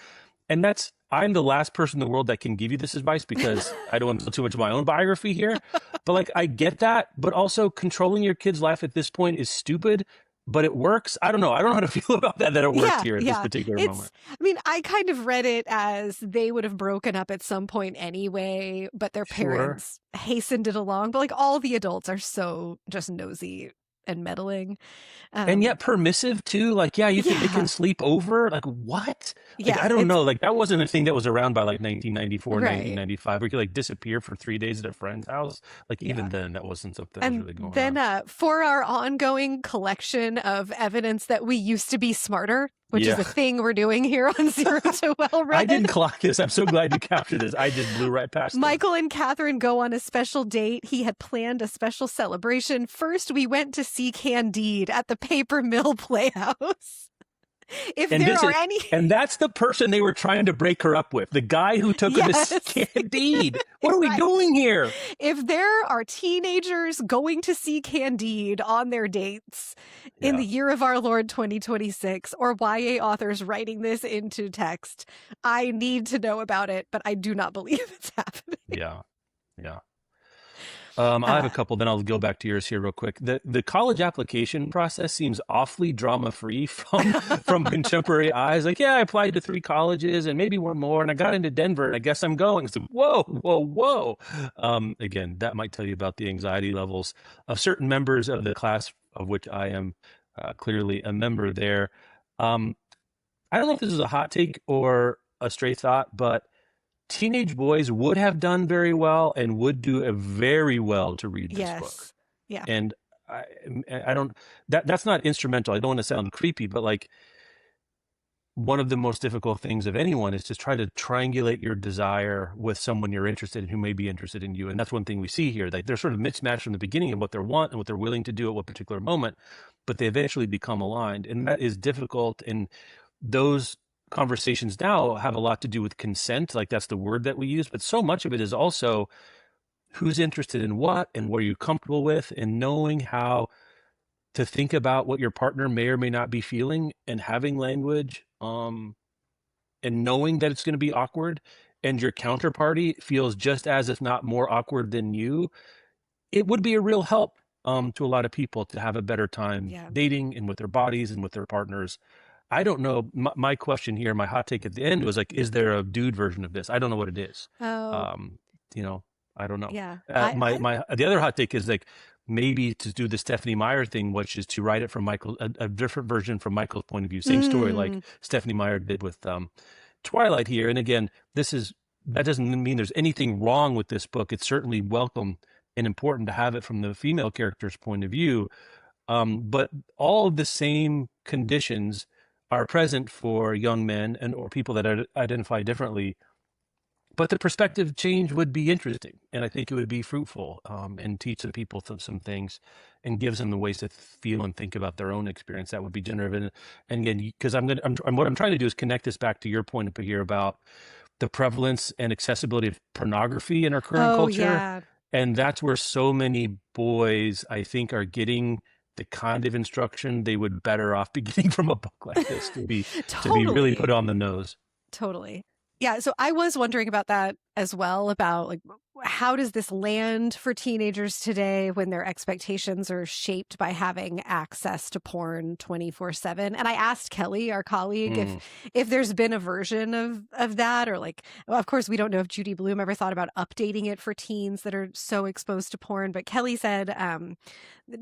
And I'm the last person in the world that can give you this advice because I don't want to tell too much of my own biography here. But like, I get that. But also controlling your kid's life at this point is stupid, but it works. I don't know. I don't know how to feel about that it worked here at this particular moment. I mean, I kind of read it as they would have broken up at some point anyway, but their parents hastened it along. But like, all the adults are so just nosy and meddling. And yet permissive too. Like, they can sleep over. Like, what? Like, I don't know. Like, that wasn't a thing that was around by like 1994, 1995, where you could like disappear for 3 days at a friend's house. Like, even then, that wasn't something that was really going on. Then for our ongoing collection of evidence that we used to be smarter, which is a thing we're doing here on Zero to Well Read. I didn't clock this. I'm so glad you captured this. I just blew right past it. Michael and Katherine go on a special date. He had planned a special celebration. First, we went to see Candide at the Paper Mill Playhouse. And that's the person they were trying to break her up with. The guy who took her to Candide. What are we doing here? If there are teenagers going to see Candide on their dates in the year of our Lord 2026, or YA authors writing this into text, I need to know about it, but I do not believe it's happening. Yeah. I have a couple, then I'll go back to yours here real quick. The college application process seems awfully drama-free from contemporary eyes. Like, I applied to 3 colleges and maybe one more, and I got into Denver, and I guess I'm going. So, whoa. Again, that might tell you about the anxiety levels of certain members of the class, of which I am clearly a member there. I don't know if this is a hot take or a stray thought, but teenage boys would have done very well and would do very well to read this book. Yeah. And I don't, that's not instrumental. I don't want to sound creepy, but like, one of the most difficult things of anyone is to try to triangulate your desire with someone you're interested in who may be interested in you. And that's one thing we see here. Like, they're sort of mismatched from the beginning of what they want and what they're willing to do at what particular moment, but they eventually become aligned. And that is difficult. And those conversations now have a lot to do with consent. Like, that's the word that we use, but so much of it is also who's interested in what and what are you comfortable with, and knowing how to think about what your partner may or may not be feeling, and having language, and knowing that it's going to be awkward and your counterparty feels just as, if not more awkward than you. It would be a real help to a lot of people to have a better time dating and with their bodies and with their partners. I don't know. My question here, my hot take at the end was like, is there a dude version of this? I don't know what it is. I don't know. Yeah. The other hot take is like, maybe to do the Stephanie Meyer thing, which is to write it from a different version from Michael's point of view. Same story like Stephanie Meyer did with Twilight here. And again, that doesn't mean there's anything wrong with this book. It's certainly welcome and important to have it from the female character's point of view. But all of the same conditions are present for young men or people that identify differently. But the perspective change would be interesting, and I think it would be fruitful, and teach the people some things, and gives them the ways to feel and think about their own experience. That would be generative. And again, because what I'm trying to do is connect this back to your point up here about the prevalence and accessibility of pornography in our current culture. Yeah. And that's where so many boys, I think, are getting the kind of instruction they would better off be getting from a book like this to be really put on the nose. Totally. Yeah. So I was wondering about that as well, about like, how does this land for teenagers today when their expectations are shaped by having access to porn 24/7? And I asked Kelly, our colleague, if there's been a version of that, or like, well, of course, we don't know if Judy Blume ever thought about updating it for teens that are so exposed to porn. But Kelly said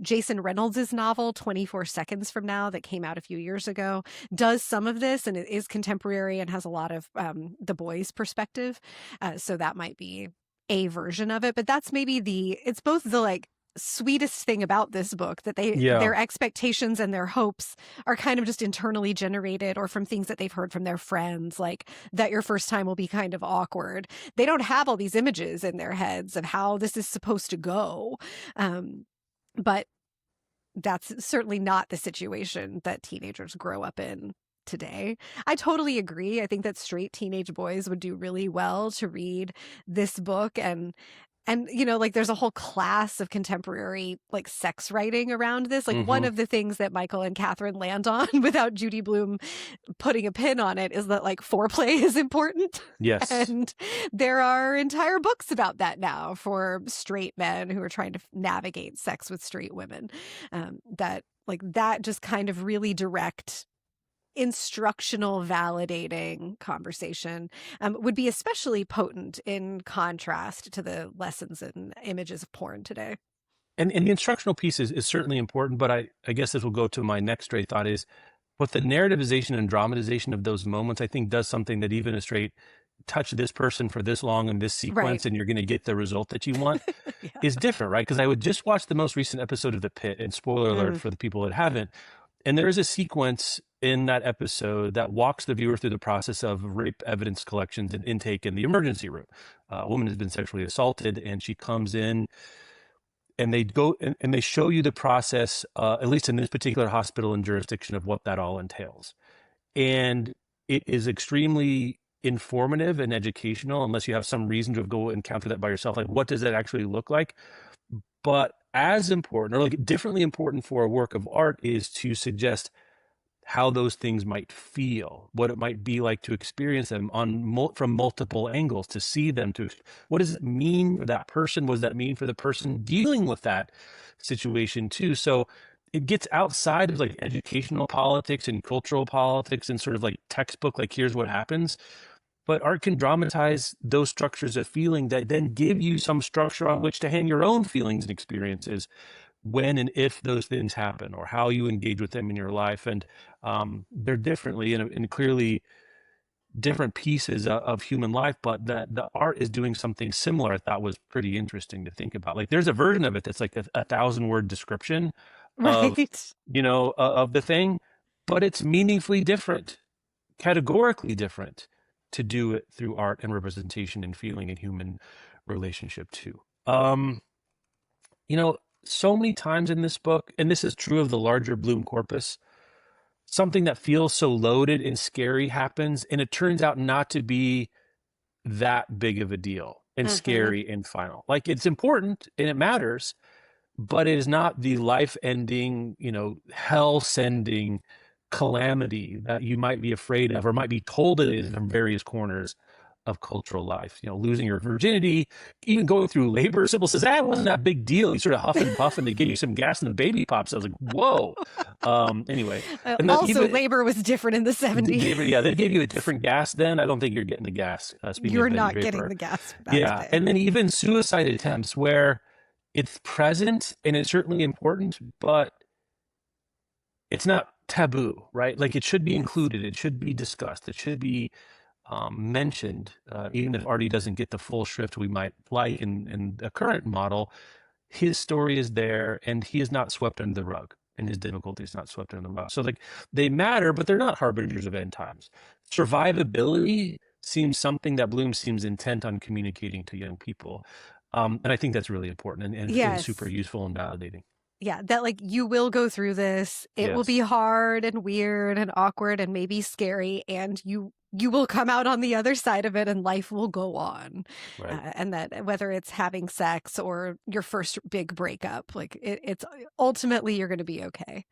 Jason Reynolds' novel 24 Seconds From Now, that came out a few years ago, does some of this, and it is contemporary and has a lot of the boys' perspective. So that might be a version of it, but that's maybe it's both the like sweetest thing about this book, that Yeah. their expectations and their hopes are kind of just internally generated or from things that they've heard from their friends, like that your first time will be kind of awkward. They don't have all these images in their heads of how this is supposed to go. But that's certainly not the situation that teenagers grow up in today. I totally agree. I think that straight teenage boys would do really well to read this book. And like there's a whole class of contemporary like sex writing around this. Like one Hmm. of the things that Michael and Katherine land on without Judy Blume putting a pin on it is that like foreplay is important. Yes. And there are entire books about that now for straight men who are trying to navigate sex with straight women. That just kind of really direct instructional validating conversation would be especially potent in contrast to the lessons and images of porn today. And the instructional piece is certainly important, but I guess this will go to my next straight thought is, but the narrativization and dramatization of those moments, I think, does something that even a straight touch this person for this long in this sequence, Right. and you're going to get the result that you want, Yeah. is different, right? Because I would just watch the most recent episode of The Pit, and spoiler alert for the people that haven't. And there is a sequence in that episode that walks the viewer through the process of rape evidence collections and intake in the emergency room. A woman has been sexually assaulted, and she comes in, and they go and they show you the process, at least in this particular hospital and jurisdiction, of what that all entails. And it is extremely informative and educational, unless you have some reason to go encounter that by yourself. Like, what does that actually look like? But as important, or like differently important for a work of art, is to suggest how those things might feel, what it might be like to experience them from multiple angles, to see them, to what does it mean for that person? What does that mean for the person dealing with that situation too? So it gets outside of like educational politics and cultural politics and sort of like textbook, like here's what happens. But art can dramatize those structures of feeling that then give you some structure on which to hang your own feelings and experiences when and if those things happen, or how you engage with them in your life. And they're differently and clearly different pieces of human life, but that the art is doing something similar. I thought was pretty interesting to think about. Like there's a version of it that's like a 1,000-word description of, Right. of the thing, but it's meaningfully different, categorically different, to do it through art and representation and feeling and human relationship too. So many times in this book, and this is true of the larger Bloom corpus, something that feels so loaded and scary happens, and it turns out not to be that big of a deal and scary and final. Like, it's important and it matters, but it is not the life-ending, hell-sending calamity that you might be afraid of or might be told it is from various corners of cultural life. Losing your virginity, even going through labor. Sybil says, it wasn't that big deal. You sort of huff and puff and they give you some gas and the baby pops. I was like, whoa. Anyway. And also, labor was different in the 70s. Yeah, they gave you a different gas then. I don't think you're getting the gas. You're not getting the gas. Yeah. And then even suicide attempts, where it's present and it's certainly important, but it's not taboo, right? Like, it should be included. It should be discussed. It should be mentioned, even if Artie doesn't get the full shrift we might like in the current model. His story is there, and he is not swept under the rug, and his difficulty is not swept under the rug. So, like, they matter, but they're not harbingers of end times. Survivability seems something that Bloom seems intent on communicating to young people, and I think that's really important and super useful and validating. Yeah, that like you will go through this. It will be hard and weird and awkward and maybe scary, and you will come out on the other side of it and life will go on. Right. And that whether it's having sex or your first big breakup, like it's ultimately you're going to be okay.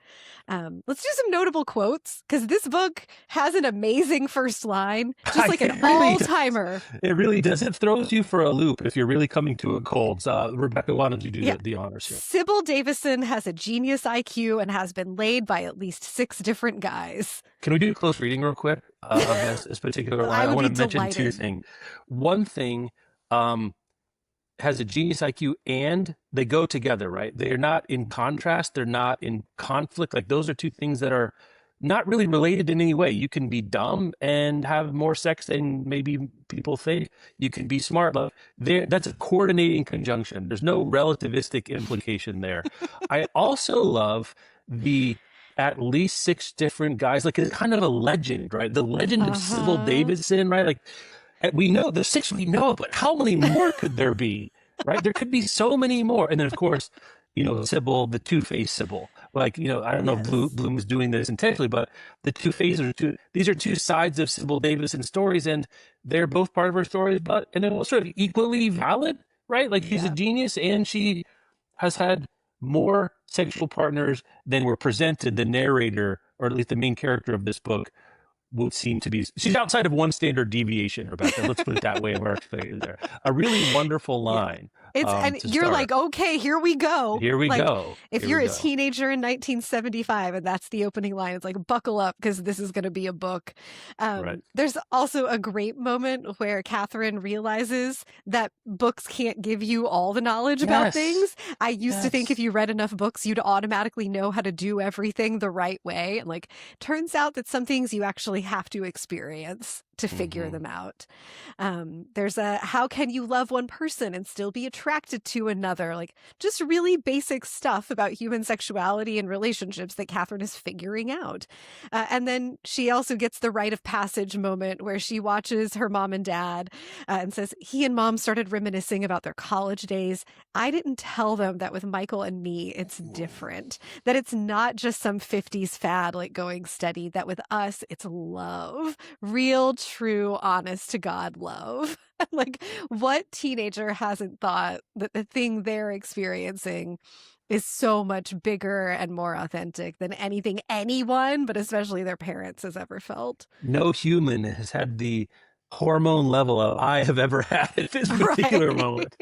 Let's do some notable quotes, because this book has an amazing first line, just like an all-timer. It really does. It throws you for a loop if you're really coming to a cold. Rebecca, why don't you do the honors here? Sybil Davison has a genius IQ and has been laid by at least 6 different guys. Can we do a close reading real quick of this particular line? I want to mention 2 things. One thing, has a genius IQ, and they go together, right? They're not in contrast. They're not in conflict. Like, those are 2 things that are not really related in any way. You can be dumb and have more sex than maybe people think. You can be smart. That's a coordinating conjunction. There's no relativistic implication there. I also love the at least 6 different guys. Like, it's kind of a legend, right? The legend of Sybil Uh-huh. Davidson, right? Like, we know the 6 we know, but how many more could there be? Right? There could be so many more. And then, of course, Sybil, the two-faced Sybil. Like, I don't know if Yes. Bloom was doing this intentionally, but the two faces these are two sides of Sybil Davidson stories, and they're both part of her stories, and they're sort of equally valid, right? Like, she's a Yeah. genius, and she has had more sexual partners than were presented. The narrator, or at least the main character of this book, would seem to be. She's outside of one standard deviation, Rebecca. Let's put it that way. Of our experience there, a really wonderful Yeah. line And to you're start. like, okay, here we go. Here we Like, go. if Here you're we a go. teenager in 1975 and that's the opening line, it's like, buckle up because this is going to be a book. Right. There's also a great moment where Katherine realizes that books can't give you all the knowledge about Yes. things. I used to think if Yes. you read enough books, you'd automatically know how to do everything the right way. And like, turns out that some things you actually have to experience to figure them out. There's a how can you love one person and still be attracted to another? Like, just really basic stuff about human sexuality and relationships that Katherine is figuring out. And then she also gets the rite of passage moment where she watches her mom and dad and says, he and mom started reminiscing about their college days. I didn't tell them that with Michael and me, it's different, that it's not just some 50s fad like going steady, that with us, it's love, real, true, honest to God love. Like, what teenager hasn't thought that the thing they're experiencing is so much bigger and more authentic than anything anyone, but especially their parents, has ever felt? No human has had the hormone level of I have ever had at this particular Right. moment.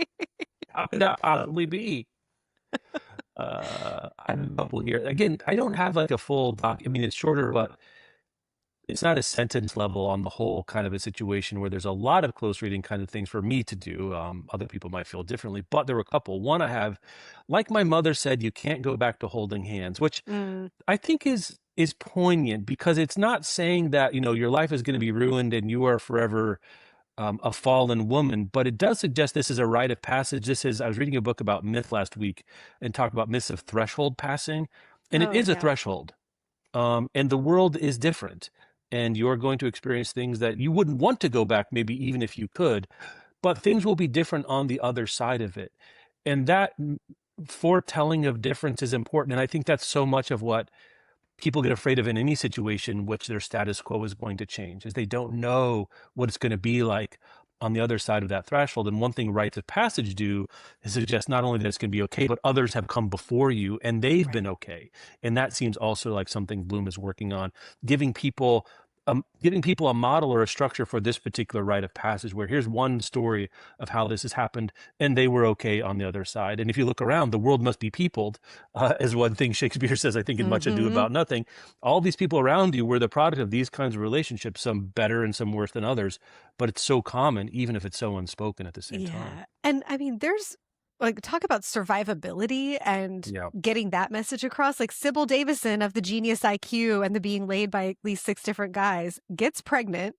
How could that possibly be? I have a couple here. Again, I don't have like a full doc. I mean, it's shorter, but it's not a sentence level on the whole kind of a situation where there's a lot of close reading kind of things for me to do. Other people might feel differently, but there were a couple. One I have, like my mother said, you can't go back to holding hands, which Mm. I think is poignant because it's not saying that, your life is going to be ruined and you are forever a fallen woman, but it does suggest this is a rite of passage. I was reading a book about myth last week and talked about myths of threshold passing, and it Oh, is a yeah. threshold. And the world is different, and you're going to experience things that you wouldn't want to go back, maybe even if you could, but things will be different on the other side of it. And that foretelling of difference is important. And I think that's so much of what people get afraid of in any situation in which their status quo is going to change, is they don't know what it's going to be like on the other side of that threshold. And one thing rites of passage do is suggest not only that it's going to be okay, but others have come before you and they've been Right. okay. And that seems also like something Bloom is working on, giving people a model or a structure for this particular rite of passage, where here's one story of how this has happened and they were okay on the other side. And if you look around, the world must be peopled, as one thing Shakespeare says, I think, in Much Ado Mm-hmm. About Nothing. All these people around you were the product of these kinds of relationships, some better and some worse than others, but it's so common, even if it's so unspoken at the same time. Yeah. And I mean, there's like, talk about survivability and Yeah. getting that message across. Like, Sybil Davison of the genius IQ and the being laid by at least 6 different guys gets pregnant,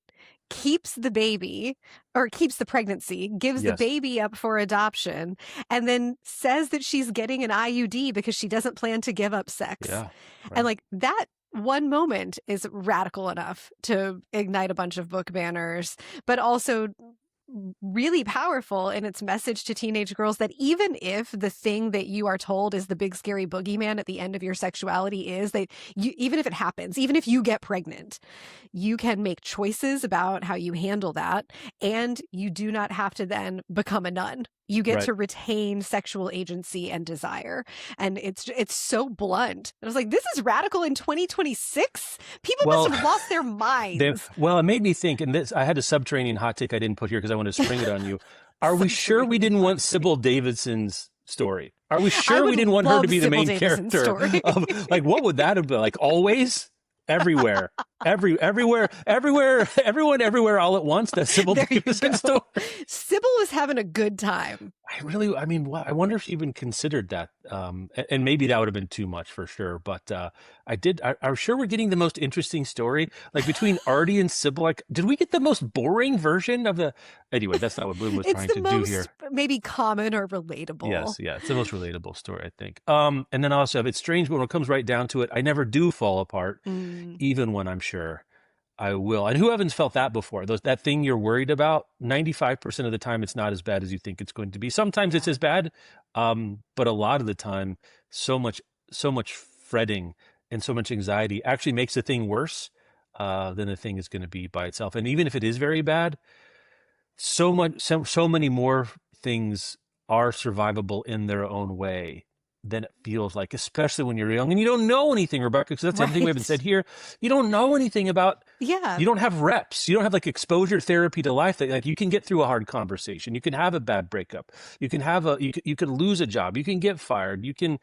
keeps the baby or keeps the pregnancy, gives the Yes. baby up for adoption, and then says that she's getting an IUD because she doesn't plan to give up sex. Yeah. And like, that one moment is radical enough to ignite a bunch of book banners, but also really powerful in its message to teenage girls that even if the thing that you are told is the big scary boogeyman at the end of your sexuality is that you, even if it happens, even if you get pregnant, you can make choices about how you handle that, and you do not have to then become a nun. You get Right. to retain sexual agency and desire. And it's so blunt. I was like, this is radical in 2026? People Well, must have lost their minds. Well, it made me think, and I had a subterranean hot take I didn't put here because I wanted to spring it on you. Are we sure we didn't want Sybil Davidson's story? Are we sure we would didn't want her love to be the Sybil main Davison's character? story. Of, like, what would that have been? Like, always? Everywhere. Everyone, everywhere, all at once. That Sybil There you Davison go. story. Sybil was having a good time. I mean, I wonder if she even considered that. And maybe that would have been too much for sure. But I'm sure we're getting the most interesting story. Like between Artie and Sybil, like, did we get the most boring version of the? Anyway, that's not what Bloom was It's trying the to do here. most maybe common or relatable. Yes, yeah, it's the most relatable story, I think. And then I also have, it's strange, but when it comes right down to it, I never do fall apart, Mm, even when I'm sure I will. And who haven't felt that before? That thing you're worried about, 95% of the time, it's not as bad as you think it's going to be. Sometimes it's yeah. as bad, but a lot of the time, so much, so much fretting and so much anxiety actually makes the thing worse than the thing is going to be by itself. And even if it is very bad, so many more things are survivable in their own way than it feels like, especially when you're young and you don't know anything, Rebecca, because that's everything we haven't said Right. here. You don't know anything about, Yeah. you don't have reps. You don't have like exposure therapy to life that like you can get through a hard conversation. You can have a bad breakup. You can have you can lose a job. You can get fired. You can,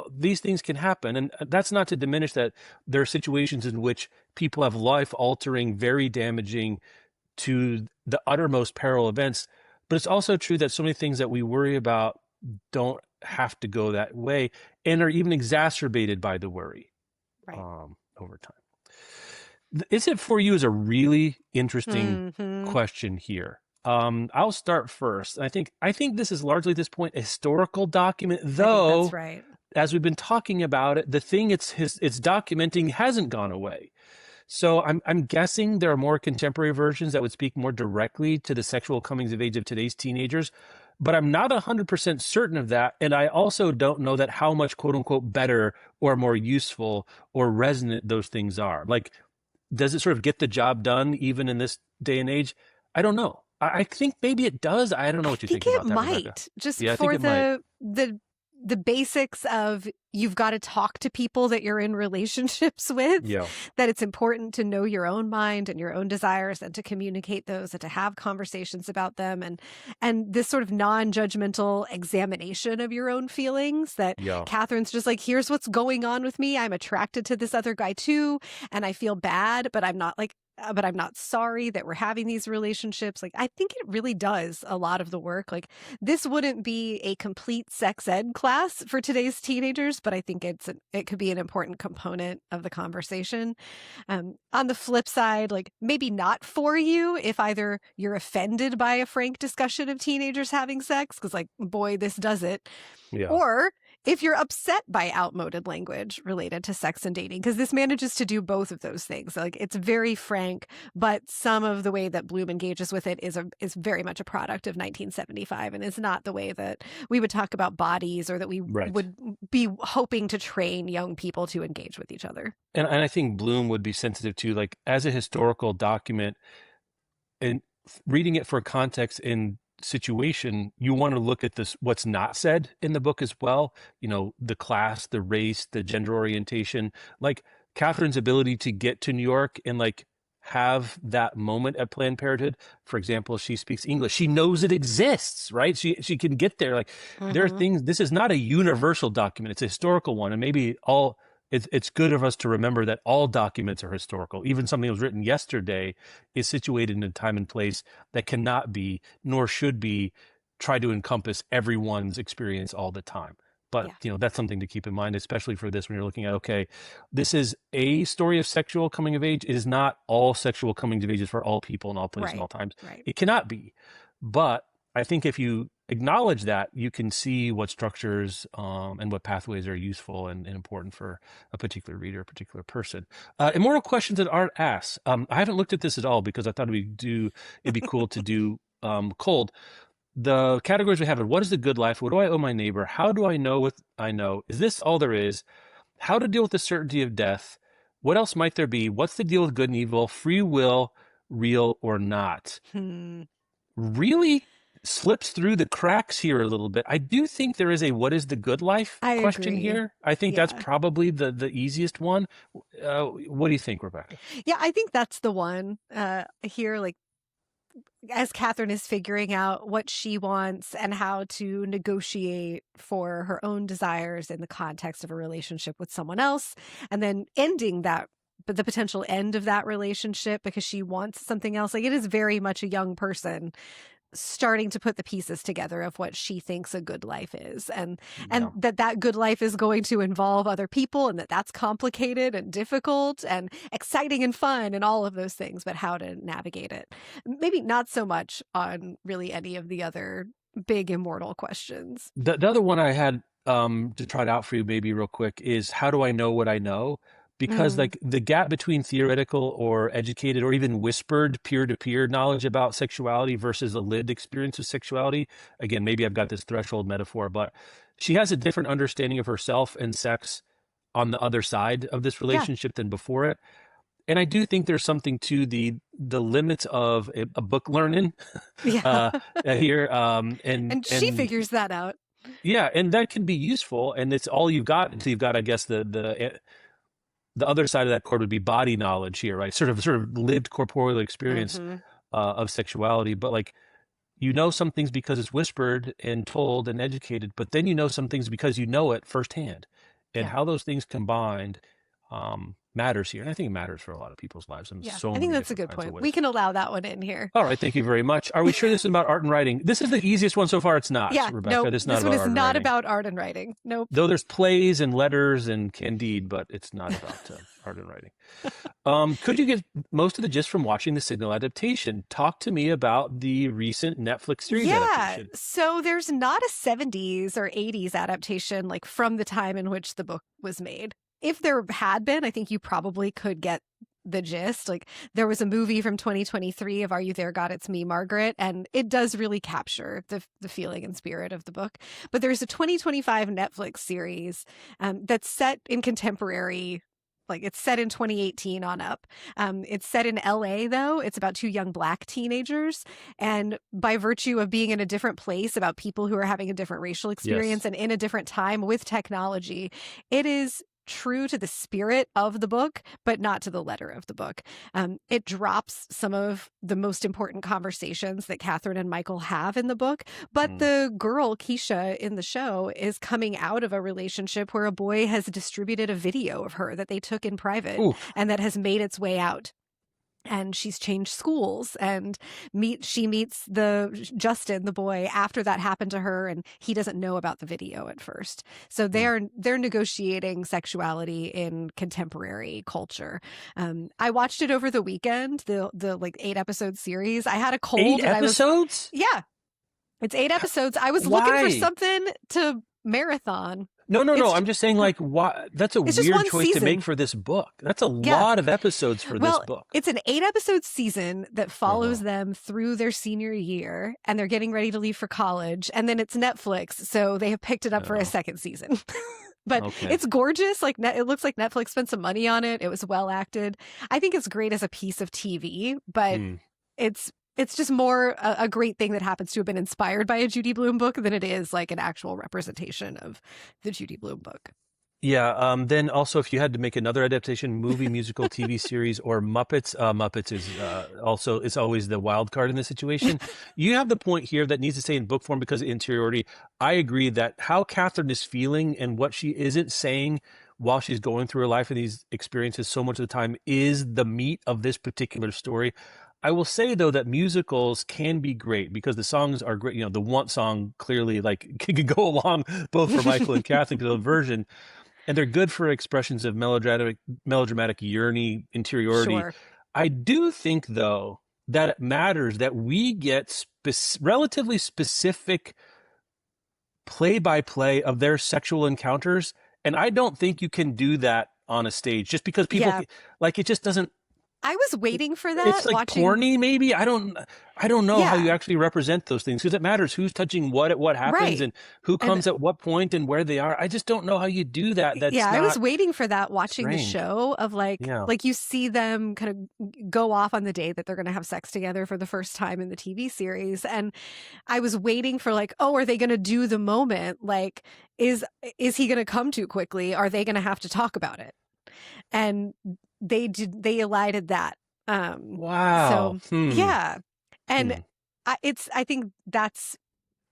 these things can happen. And that's not to diminish that there are situations in which people have life altering, very damaging to the uttermost peril events. But it's also true that so many things that we worry about don't have to go that way and are even exacerbated by the worry Right. over time. Is it for you is a really interesting Hmm. question here. I'll start first. I think this is largely at this point a historical document, I think that's though, right. as we've been talking about it, the thing it's documenting hasn't gone away. So I'm guessing there are more contemporary versions that would speak more directly to the sexual comings of age of today's teenagers, but I'm not 100% certain of that. And I also don't know that how much quote unquote better or more useful or resonant those things are. Like, does it sort of get the job done even in this day and age? I don't know. I think maybe it does. I don't know I what you think think it about that, Rebecca. might, just Yeah, I think for it might. the basics of you've got to talk to people that you're in relationships with, Yeah. that it's important to know your own mind and your own desires and to communicate those and to have conversations about them, and this sort of non-judgmental examination of your own feelings, that Yeah. Catherine's just like, here's what's going on with me. I'm attracted to this other guy too, and I feel bad, but I'm not sorry that we're having these relationships. Like, I think it really does a lot of the work. Like, this wouldn't be a complete sex ed class for today's teenagers, but I think it could be an important component of the conversation. On the flip side, like, maybe not for you if either you're offended by a frank discussion of teenagers having sex, because, like, boy, this does it, Yeah. or if you're upset by outmoded language related to sex and dating, because this manages to do both of those things. Like, it's very frank, but some of the way that Bloom engages with it is very much a product of 1975 and is not the way that we would talk about bodies or that we Right. would be hoping to train young people to engage with each other. And I think Bloom would be sensitive to, like, as a historical document and reading it for context and situation, you want to look at this, what's not said in the book as well. The class, the race, the gender orientation, like Catherine's ability to get to New York and like have that moment at Planned Parenthood. For example, she speaks English. She knows it exists, right? She can get there. Like, there are Mm-hmm. things, this is not a universal document. It's a historical one. And maybe it's good of us to remember that all documents are historical. Even something that was written yesterday is situated in a time and place that cannot be, nor should be, try to encompass everyone's experience all the time. But Yeah. that's something to keep in mind, especially for this when you're looking at, okay, this is a story of sexual coming of age. It is not all sexual coming of ages for all people in all places and Right. all times. Right. It cannot be. But I think if you acknowledge that, you can see what structures and what pathways are useful and important for a particular reader, a particular person. Immortal questions that aren't asked. I haven't looked at this at all because I thought it'd be cool to do cold. The categories we have are: what is the good life? What do I owe my neighbor? How do I know what I know? Is this all there is? How to deal with the certainty of death? What else might there be? What's the deal with good and evil? Free will, real or not? Hmm. Really slips through the cracks here a little bit. I do think there is a what is the good life I question agree. here. I think that's Yeah. probably the easiest one. What do you think, Rebecca? Yeah, I think that's the one here. Like, as Catherine is figuring out what she wants and how to negotiate for her own desires in the context of a relationship with someone else, and then ending that but the potential end of that relationship because she wants something else. Like, it is very much a young person starting to put the pieces together of what she thinks a good life is, and Yeah. that good life is going to involve other people, and that's complicated and difficult and exciting and fun and all of those things, but how to navigate it. Maybe not so much on really any of the other big immortal questions. The other one I had to try it out for you maybe real quick is how do I know what I know? Because Mm, like the gap between theoretical or educated or even whispered peer-to-peer knowledge about sexuality versus a lived experience of sexuality. Again, maybe I've got this threshold metaphor, but she has a different understanding of herself and sex on the other side of this yeah. relationship than before it. And I do think there's something to the limits of a book learning Yeah. uh, here, And she and figures that out. yeah, and that can be useful, and it's all you've got until you've got, I guess, the other side of that cord would be body knowledge here, right? Sort of lived corporeal experience Hmm. of sexuality, but like you know some things because it's whispered and told and educated, but then you know some things because you know it firsthand, and Yeah. how those things combined matters here, and I think it matters for a lot of people's lives in Yeah. so I think many that's a different good kinds of point. We ways. can allow that one in here. All right, thank you very much. Are we sure this is about art and writing? This is the easiest one so far. It's not, Yeah. Rebecca. Nope. This is not This one about is art and not writing. about art and writing. Nope. Though there's plays and letters and Candide, but it's not about art and writing. Could you get most of the gist from watching the Signal adaptation? Talk to me about the recent Netflix series Yeah. adaptation. So there's not a 70s or 80s adaptation like from the time in which the book was made. If there had been, I think you probably could get the gist. Like, there was a movie from 2023 of Are You There, God? It's Me, Margaret, and it does really capture the feeling and spirit of the book. But there's a 2025 Netflix series that's set in contemporary. Like, it's set in 2018 on up. It's set in LA, though. It's about two young Black teenagers. And by virtue of being in a different place, about people who are having a different racial Yes. experience and in a different time with technology, it is true to the spirit of the book, but not to the letter of the book. It drops some of the most important conversations that Katherine and Michael have in the book, but Mm. the girl, Keisha, in the show is coming out of a relationship where a boy has distributed a video of her that they took in private Oof. and that has made its way out. And she's changed schools, and she meets Justin, the boy, after that happened to her, and he doesn't know about the video at first. So Mm. they're negotiating sexuality in contemporary culture. I watched it over the weekend, the like 8 episode series. I had a Eight cold, and episodes? yeah, it's 8 episodes. I was looking for Why? something to marathon. No. It's I'm just saying, like, why? That's a it's just weird one choice to make season. for this book. That's a Yeah. lot of episodes for this Well, book. it's an 8 episode season that follows Uh-huh. them through their senior year, and they're getting ready to leave for college. And then it's Netflix, so they have picked it up for a Oh, second season. But okay. it's gorgeous. Like, it looks like Netflix spent some money on it. It was well acted. I think it's great as a piece of TV, but Mm. it's just more a great thing that happens to have been inspired by a Judy Blume book than it is like an actual representation of the Judy Blume book. Yeah. Then also, if you had to make another adaptation, movie, musical, TV series, or Muppets, Muppets is also it's always the wild card in this situation. You have the point here that needs to stay in book form because of interiority. I agree that how Catherine is feeling and what she isn't saying while she's going through her life and these experiences so much of the time is the meat of this particular story. I will say though that musicals can be great because the songs are great. You know, the Want song clearly like can go along both for Michael and Catherine because of the version, and they're good for expressions of melodramatic yearning, interiority. Sure. I do think though that it matters that we get relatively specific play by play of their sexual encounters, and I don't think you can do that on a stage just because people Yeah. like it just doesn't. I was waiting for It's that like watching. porny, maybe. I don't know how you Yeah. actually represent those things because it matters who's touching what at what happens Right. and who And comes at what point and where they are. I just don't know how you do that. That's yeah, I was not waiting for that watching the strange. show of Yeah. like you see them kind of go off on the day that they're going to have sex together for the first time in the TV series, and I was waiting for like, oh, are they going to do the moment? Like, is he going to come too quickly? Are they going to have to talk about it? And they elided that. Wow. So yeah, and I think that's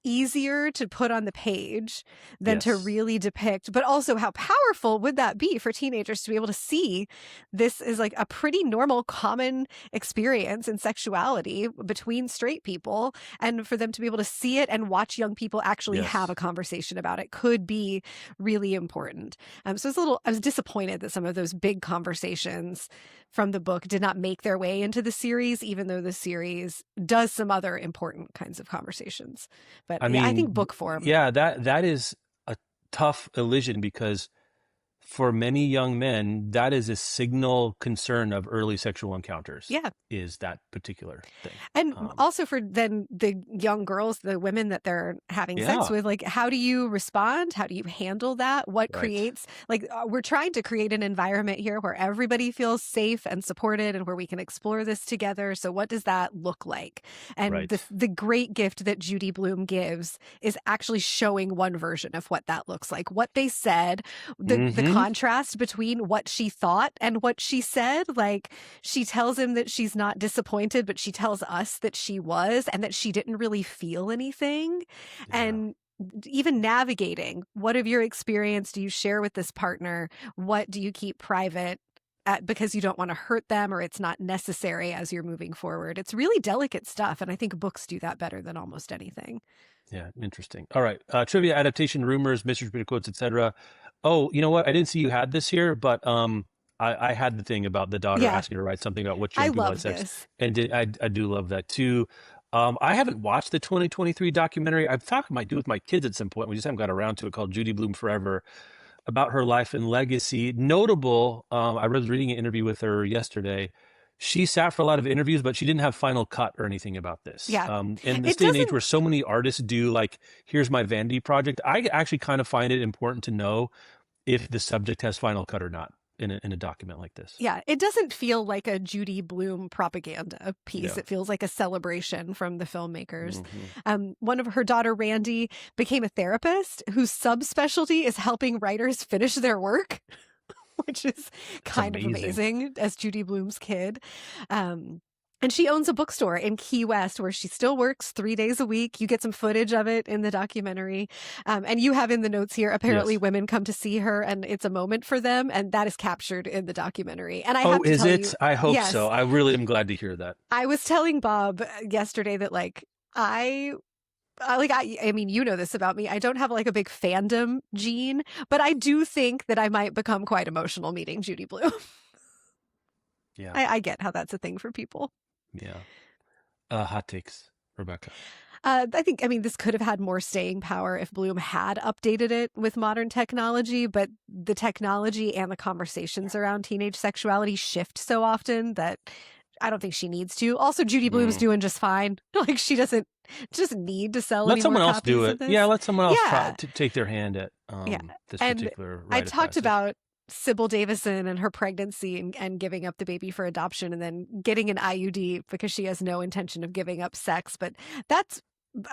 easier to put on the page than to Yes. really depict, but also how powerful would that be for teenagers to be able to see this is like a pretty normal, common experience in sexuality between straight people, and for them to be able to see it and watch young people actually have a Yes. conversation about it could be really important. So I was disappointed that some of those big conversations from the book did not make their way into the series, even though the series does some other important kinds of conversations. But I yeah, I think mean, book form. yeah, that is a tough elision because for many young men, that is a signal concern of early sexual encounters, Yeah. is that particular thing. And also for then the young girls, the women that they're having sex Yeah, with, like, how do you respond? How do you handle that? What right, creates, like, we're trying to create an environment here where everybody feels safe and supported and where we can explore this together. So what does that look like? And right. the great gift that Judy Blume gives is actually showing one version of what that looks like. What they said, the Mm-hmm. contrast between what she thought and what she said. Like, she tells him that she's not disappointed, but she tells us that she was, and that she didn't really feel anything. Yeah. And even navigating, what of your experience do you share with this partner? What do you keep private? Because you don't want to hurt them, or it's not necessary as you're moving forward. It's really delicate stuff. And I think books do that better than almost anything. Yeah, interesting. All right. Trivia, adaptation, rumors, mystery, repeated quotes, etc. Oh, you know what? I didn't see you had this here, but I had the thing about the daughter Yeah, asking her to write something about which I young people had love sex, this. and I do love that too. I haven't watched the 2023 documentary. I thought I might do with my kids at some point. We just haven't got around to it. Called Judy Blume Forever, about her life and legacy. Notable. I was reading an interview with her yesterday. She sat for a lot of interviews, but she didn't have final cut or anything about this. Yeah. In this It day and age doesn't where so many artists do like, here's my vanity project, I actually kind of find it important to know if the subject has final cut or not in a document like this. Yeah, it doesn't feel like a Judy Blume propaganda piece. Yeah. It feels like a celebration from the filmmakers. Hmm. One of her daughter, Randy, became a therapist whose subspecialty is helping writers finish their work, which is That's kind of amazing. amazing as Judy Blume's kid. And she owns a bookstore in Key West where she still works 3 days a week. You get some footage of it in the documentary. And you have in the notes here, apparently Yes. women come to see her and it's a moment for them. And that is captured in the documentary. And I Oh, have to is tell it? you, I hope yes, so. I really am glad to hear that. I was telling Bob yesterday that like, I mean, you know this about me. I don't have like a big fandom gene, but I do think that I might become quite emotional meeting Judy Blume. Yeah. I get how that's a thing for people. Yeah. Hot takes, Rebecca. I mean, this could have had more staying power if Bloom had updated it with modern technology, but the technology and the conversations around teenage sexuality shift so often that I don't think she needs to. Also, Judy Blume's Mm. doing just fine. Like, she doesn't just need to sell Let any more someone else copies do of it. this. Yeah, let someone else try Yeah. to take their hand at Yeah. this And particular I rite of talked passage. about Sybil Davison and her pregnancy and giving up the baby for adoption and then getting an IUD because she has no intention of giving up sex. But that's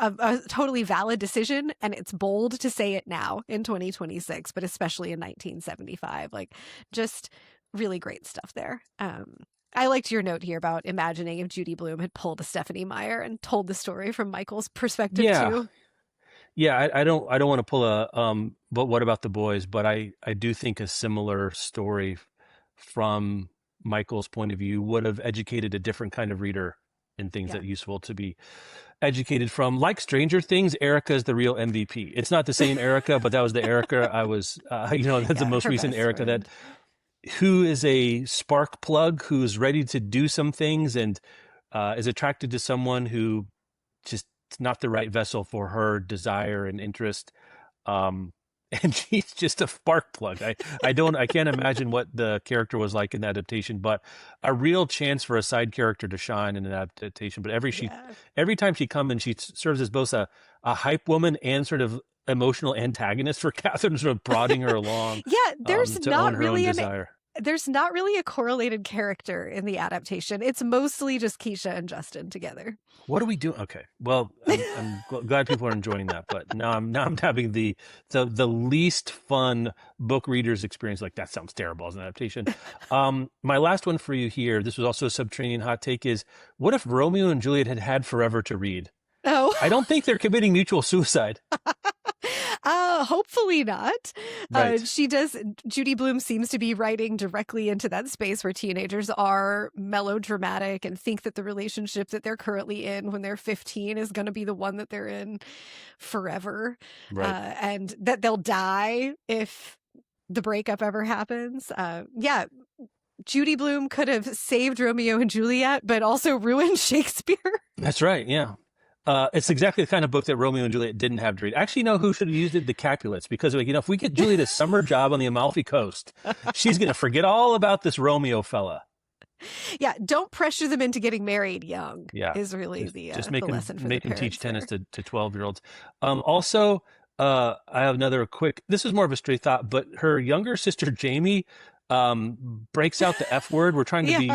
a totally valid decision. And it's bold to say it now in 2026, but especially in 1975. Like, just really great stuff there. I liked your note here about imagining if Judy Blume had pulled a Stephanie Meyer and told the story from Michael's perspective Yeah, too. yeah. I don't want to pull a but what about the boys? But I do think a similar story from Michael's point of view would have educated a different kind of reader in things Yeah. that are useful to be educated from. Like Stranger Things, Erica is the real MVP. It's not the same Erica, but that was the Erica I was. That's the Yeah, most her recent best Erica friend. who is a spark plug, who's ready to do some things and is attracted to someone who just not the right vessel for her desire and interest. Um, and she's just a spark plug. I can't imagine what the character was like in the adaptation, but a real chance for a side character to shine in an adaptation. But Yeah. every time she comes in, she serves as both a hype woman and sort of emotional antagonist for Catherine, sort of prodding her along Yeah, there's to own not her own really desire. a correlated character in the adaptation. It's mostly just Keisha and Justin together. What are we doing? Okay, well, I'm glad people are enjoying that, but now I'm having the least fun book readers experience. Like, that sounds terrible as an adaptation. My last one for you here. This was also a subterranean hot take. Is what if Romeo and Juliet had had forever to read? Oh, I don't think they're committing mutual suicide. hopefully not. Right. Judy Blume seems to be writing directly into that space where teenagers are melodramatic and think that the relationship that they're currently in when they're 15 is going to be the one that they're in forever. Right. And that they'll die if the breakup ever happens. Yeah. Judy Blume could have saved Romeo and Juliet, but also ruined Shakespeare. That's right. Yeah. It's exactly the kind of book that Romeo and Juliet didn't have to read. Actually, you know who should have used it? The Capulets. Because, like, if we get Juliet a summer job on the Amalfi Coast, she's going to forget all about this Romeo fella. Yeah, don't pressure them into getting married young. Yeah. Is really just the lesson for make the them teach parents tennis to 12-year-olds. Also, I have another quick, this is more of a stray thought, but her younger sister, Jamie, breaks out the F word. We're trying to be,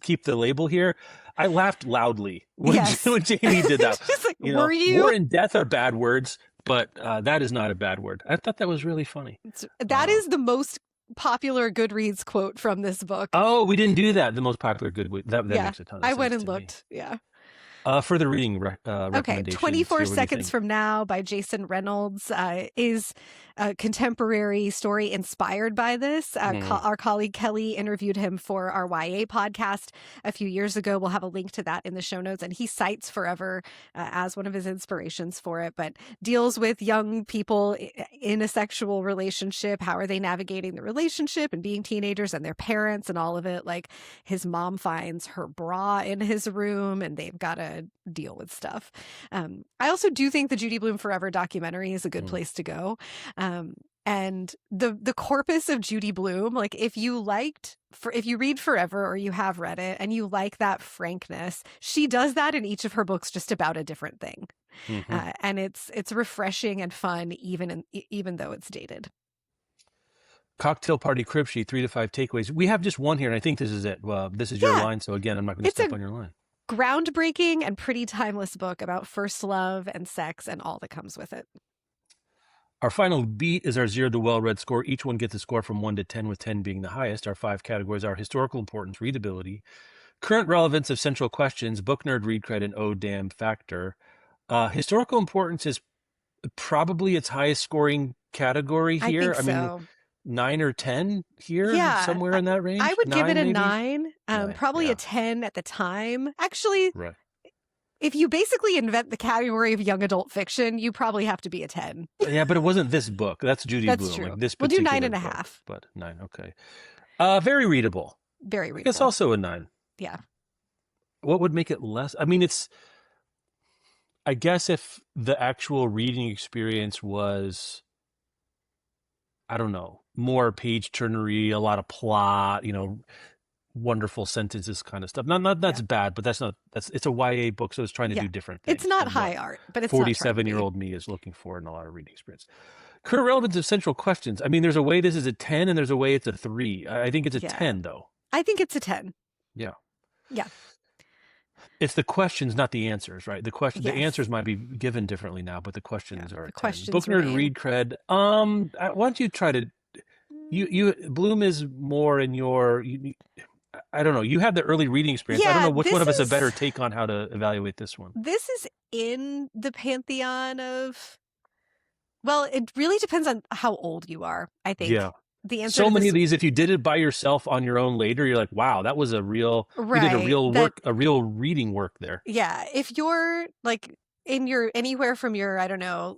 keep the label here. I laughed loudly when Jamie did that. Just like, were you? War and death are bad words, but that is not a bad word. I thought that was really funny. That is the most popular Goodreads quote from this book. Oh, we didn't do that. The most popular Goodreads. That makes a ton of sense. I went and looked. Me. Yeah. Further reading recommendations. 24 Seconds from Now by Jason Reynolds is a contemporary story inspired by this. Our colleague Kelly interviewed him for our YA podcast a few years ago. We'll have a link to that in the show notes. And he cites Forever as one of his inspirations for it, but deals with young people in a sexual relationship. How are they navigating the relationship and being teenagers and their parents and all of it? Like, his mom finds her bra in his room and they've got to deal with stuff. I also do think the Judy Blume Forever documentary is a good place to go. And the corpus of Judy Blume, like, if you read Forever or you have read it and you like that frankness, she does that in each of her books, just about a different thing. And it's refreshing and fun, even though it's dated. Cocktail Party Crib Sheet, 3 to 5 takeaways. We have just one here, and I think this is it. This is your line, so again, I'm not going to step on your line. Groundbreaking and pretty timeless book about first love and sex and all that comes with it. Our final beat is our 0 to well-read score. Each one gets a score from 1 to 10, with 10 being the highest. Our 5 categories are historical importance, readability, current relevance of central questions, book nerd read cred, and oh damn factor. Historical importance is probably its highest scoring category here. I mean, 9 or 10 here, somewhere in that range. I would give it a 9, 9, probably a 10 at the time. Actually, right. If you basically invent the category of young adult fiction, you probably have to be a 10. Yeah, but it wasn't this book. That's Judy Blume. That's true. Like this we'll do 9.5. Book, but 9, okay. Very readable. Very readable. It's also a 9. Yeah. What would make it less? I mean, I guess if the actual reading experience was, I don't know, more page turnery, a lot of plot, wonderful sentences kind of stuff. Not that's bad, but it's a YA book, so it's trying to do different things. It's not high art, but it's 47-year-old me is looking for in a lot of reading experience. Current relevance of central questions. I mean, there's a way this is a 10 and there's a way it's a 3. I think it's a 10 though. I think it's a 10. Yeah. Yeah. It's the questions, not the answers, right? The answers might be given differently now, but the questions are a 10. Questions Book nerd read cred. Why don't you try to Bloom is more in your I don't know. You have the early reading experience. I don't know which one of us a better take on how to evaluate this one. This is in the pantheon of, well, it really depends on how old you are, I think. Yeah. The answer so many of these, if you did it by yourself on your own later, you're like, wow, that was you did a real reading work there. Yeah. If you're like anywhere from your, I don't know,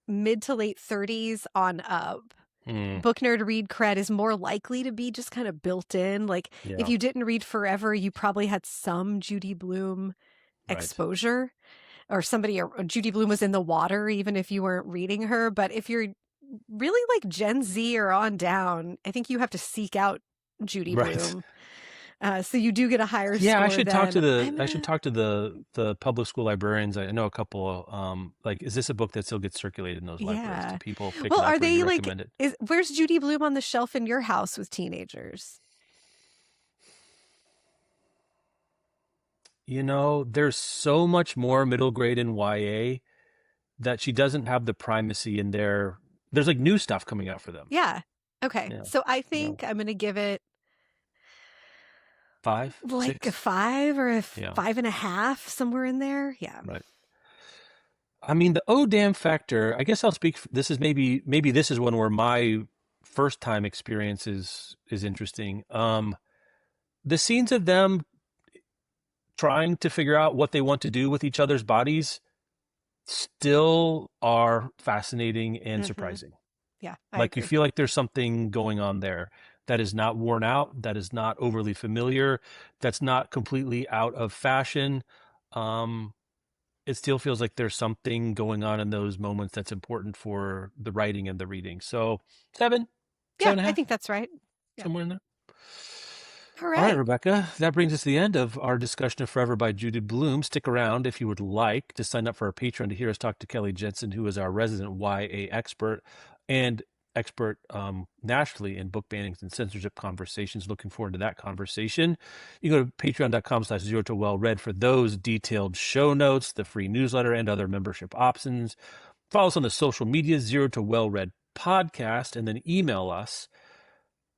mid to late 30s on up, book nerd read cred is more likely to be just kind of built in. Like, if you didn't read Forever, you probably had some Judy Blume exposure, or Judy Blume was in the water, even if you weren't reading her. But if you're really like Gen Z or on down, I think you have to seek out Judy Blume. So you do get a higher score. I should talk to the public school librarians. I know a couple. Is this a book that still gets circulated in those libraries? Do people pick it up? Are they like? Recommend it? Where's Judy Blume on the shelf in your house with teenagers? There's so much more middle grade in YA that she doesn't have the primacy in there. There's like new stuff coming out for them. Yeah. Okay. Yeah. So I think I'm going to give it 5, like 6? a 5 or a Yeah. 5.5, somewhere in there. Yeah. Right. I mean, the oh damn factor, I guess I'll speak, this is maybe this is one where my first time experience is interesting. The scenes of them trying to figure out what they want to do with each other's bodies still are fascinating and surprising. Yeah, I Like, you agree. feel like there's something going on there that is not worn out, that is not overly familiar, that's not completely out of fashion. It still feels like there's something going on in those moments that's important for the writing and the reading. So 7, Yeah, 7.5, I think that's right. Yeah. somewhere in there. All All right, right. Rebecca, that brings us to the end of our discussion of Forever by Judy Blume. Stick around if you would like to sign up for our Patreon to hear us talk to Kelly Jensen, who is our resident YA expert and expert nationally in book bannings and censorship conversations. Looking forward to that conversation. You go to patreon.com/Zero to Well Read for those detailed show notes, the free newsletter, and other membership options. Follow us on the social media, Zero to Well Read Podcast, and then email us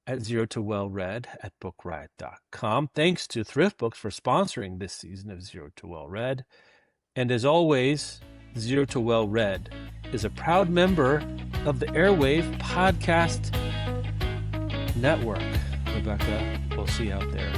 at zerotowellread@bookriot.com. Thanks to Thrift Books for sponsoring this season of Zero to Well Read. And as always, Zero to Well Read is a proud member of the Airwave Podcast Network. Rebecca, we'll see you out there.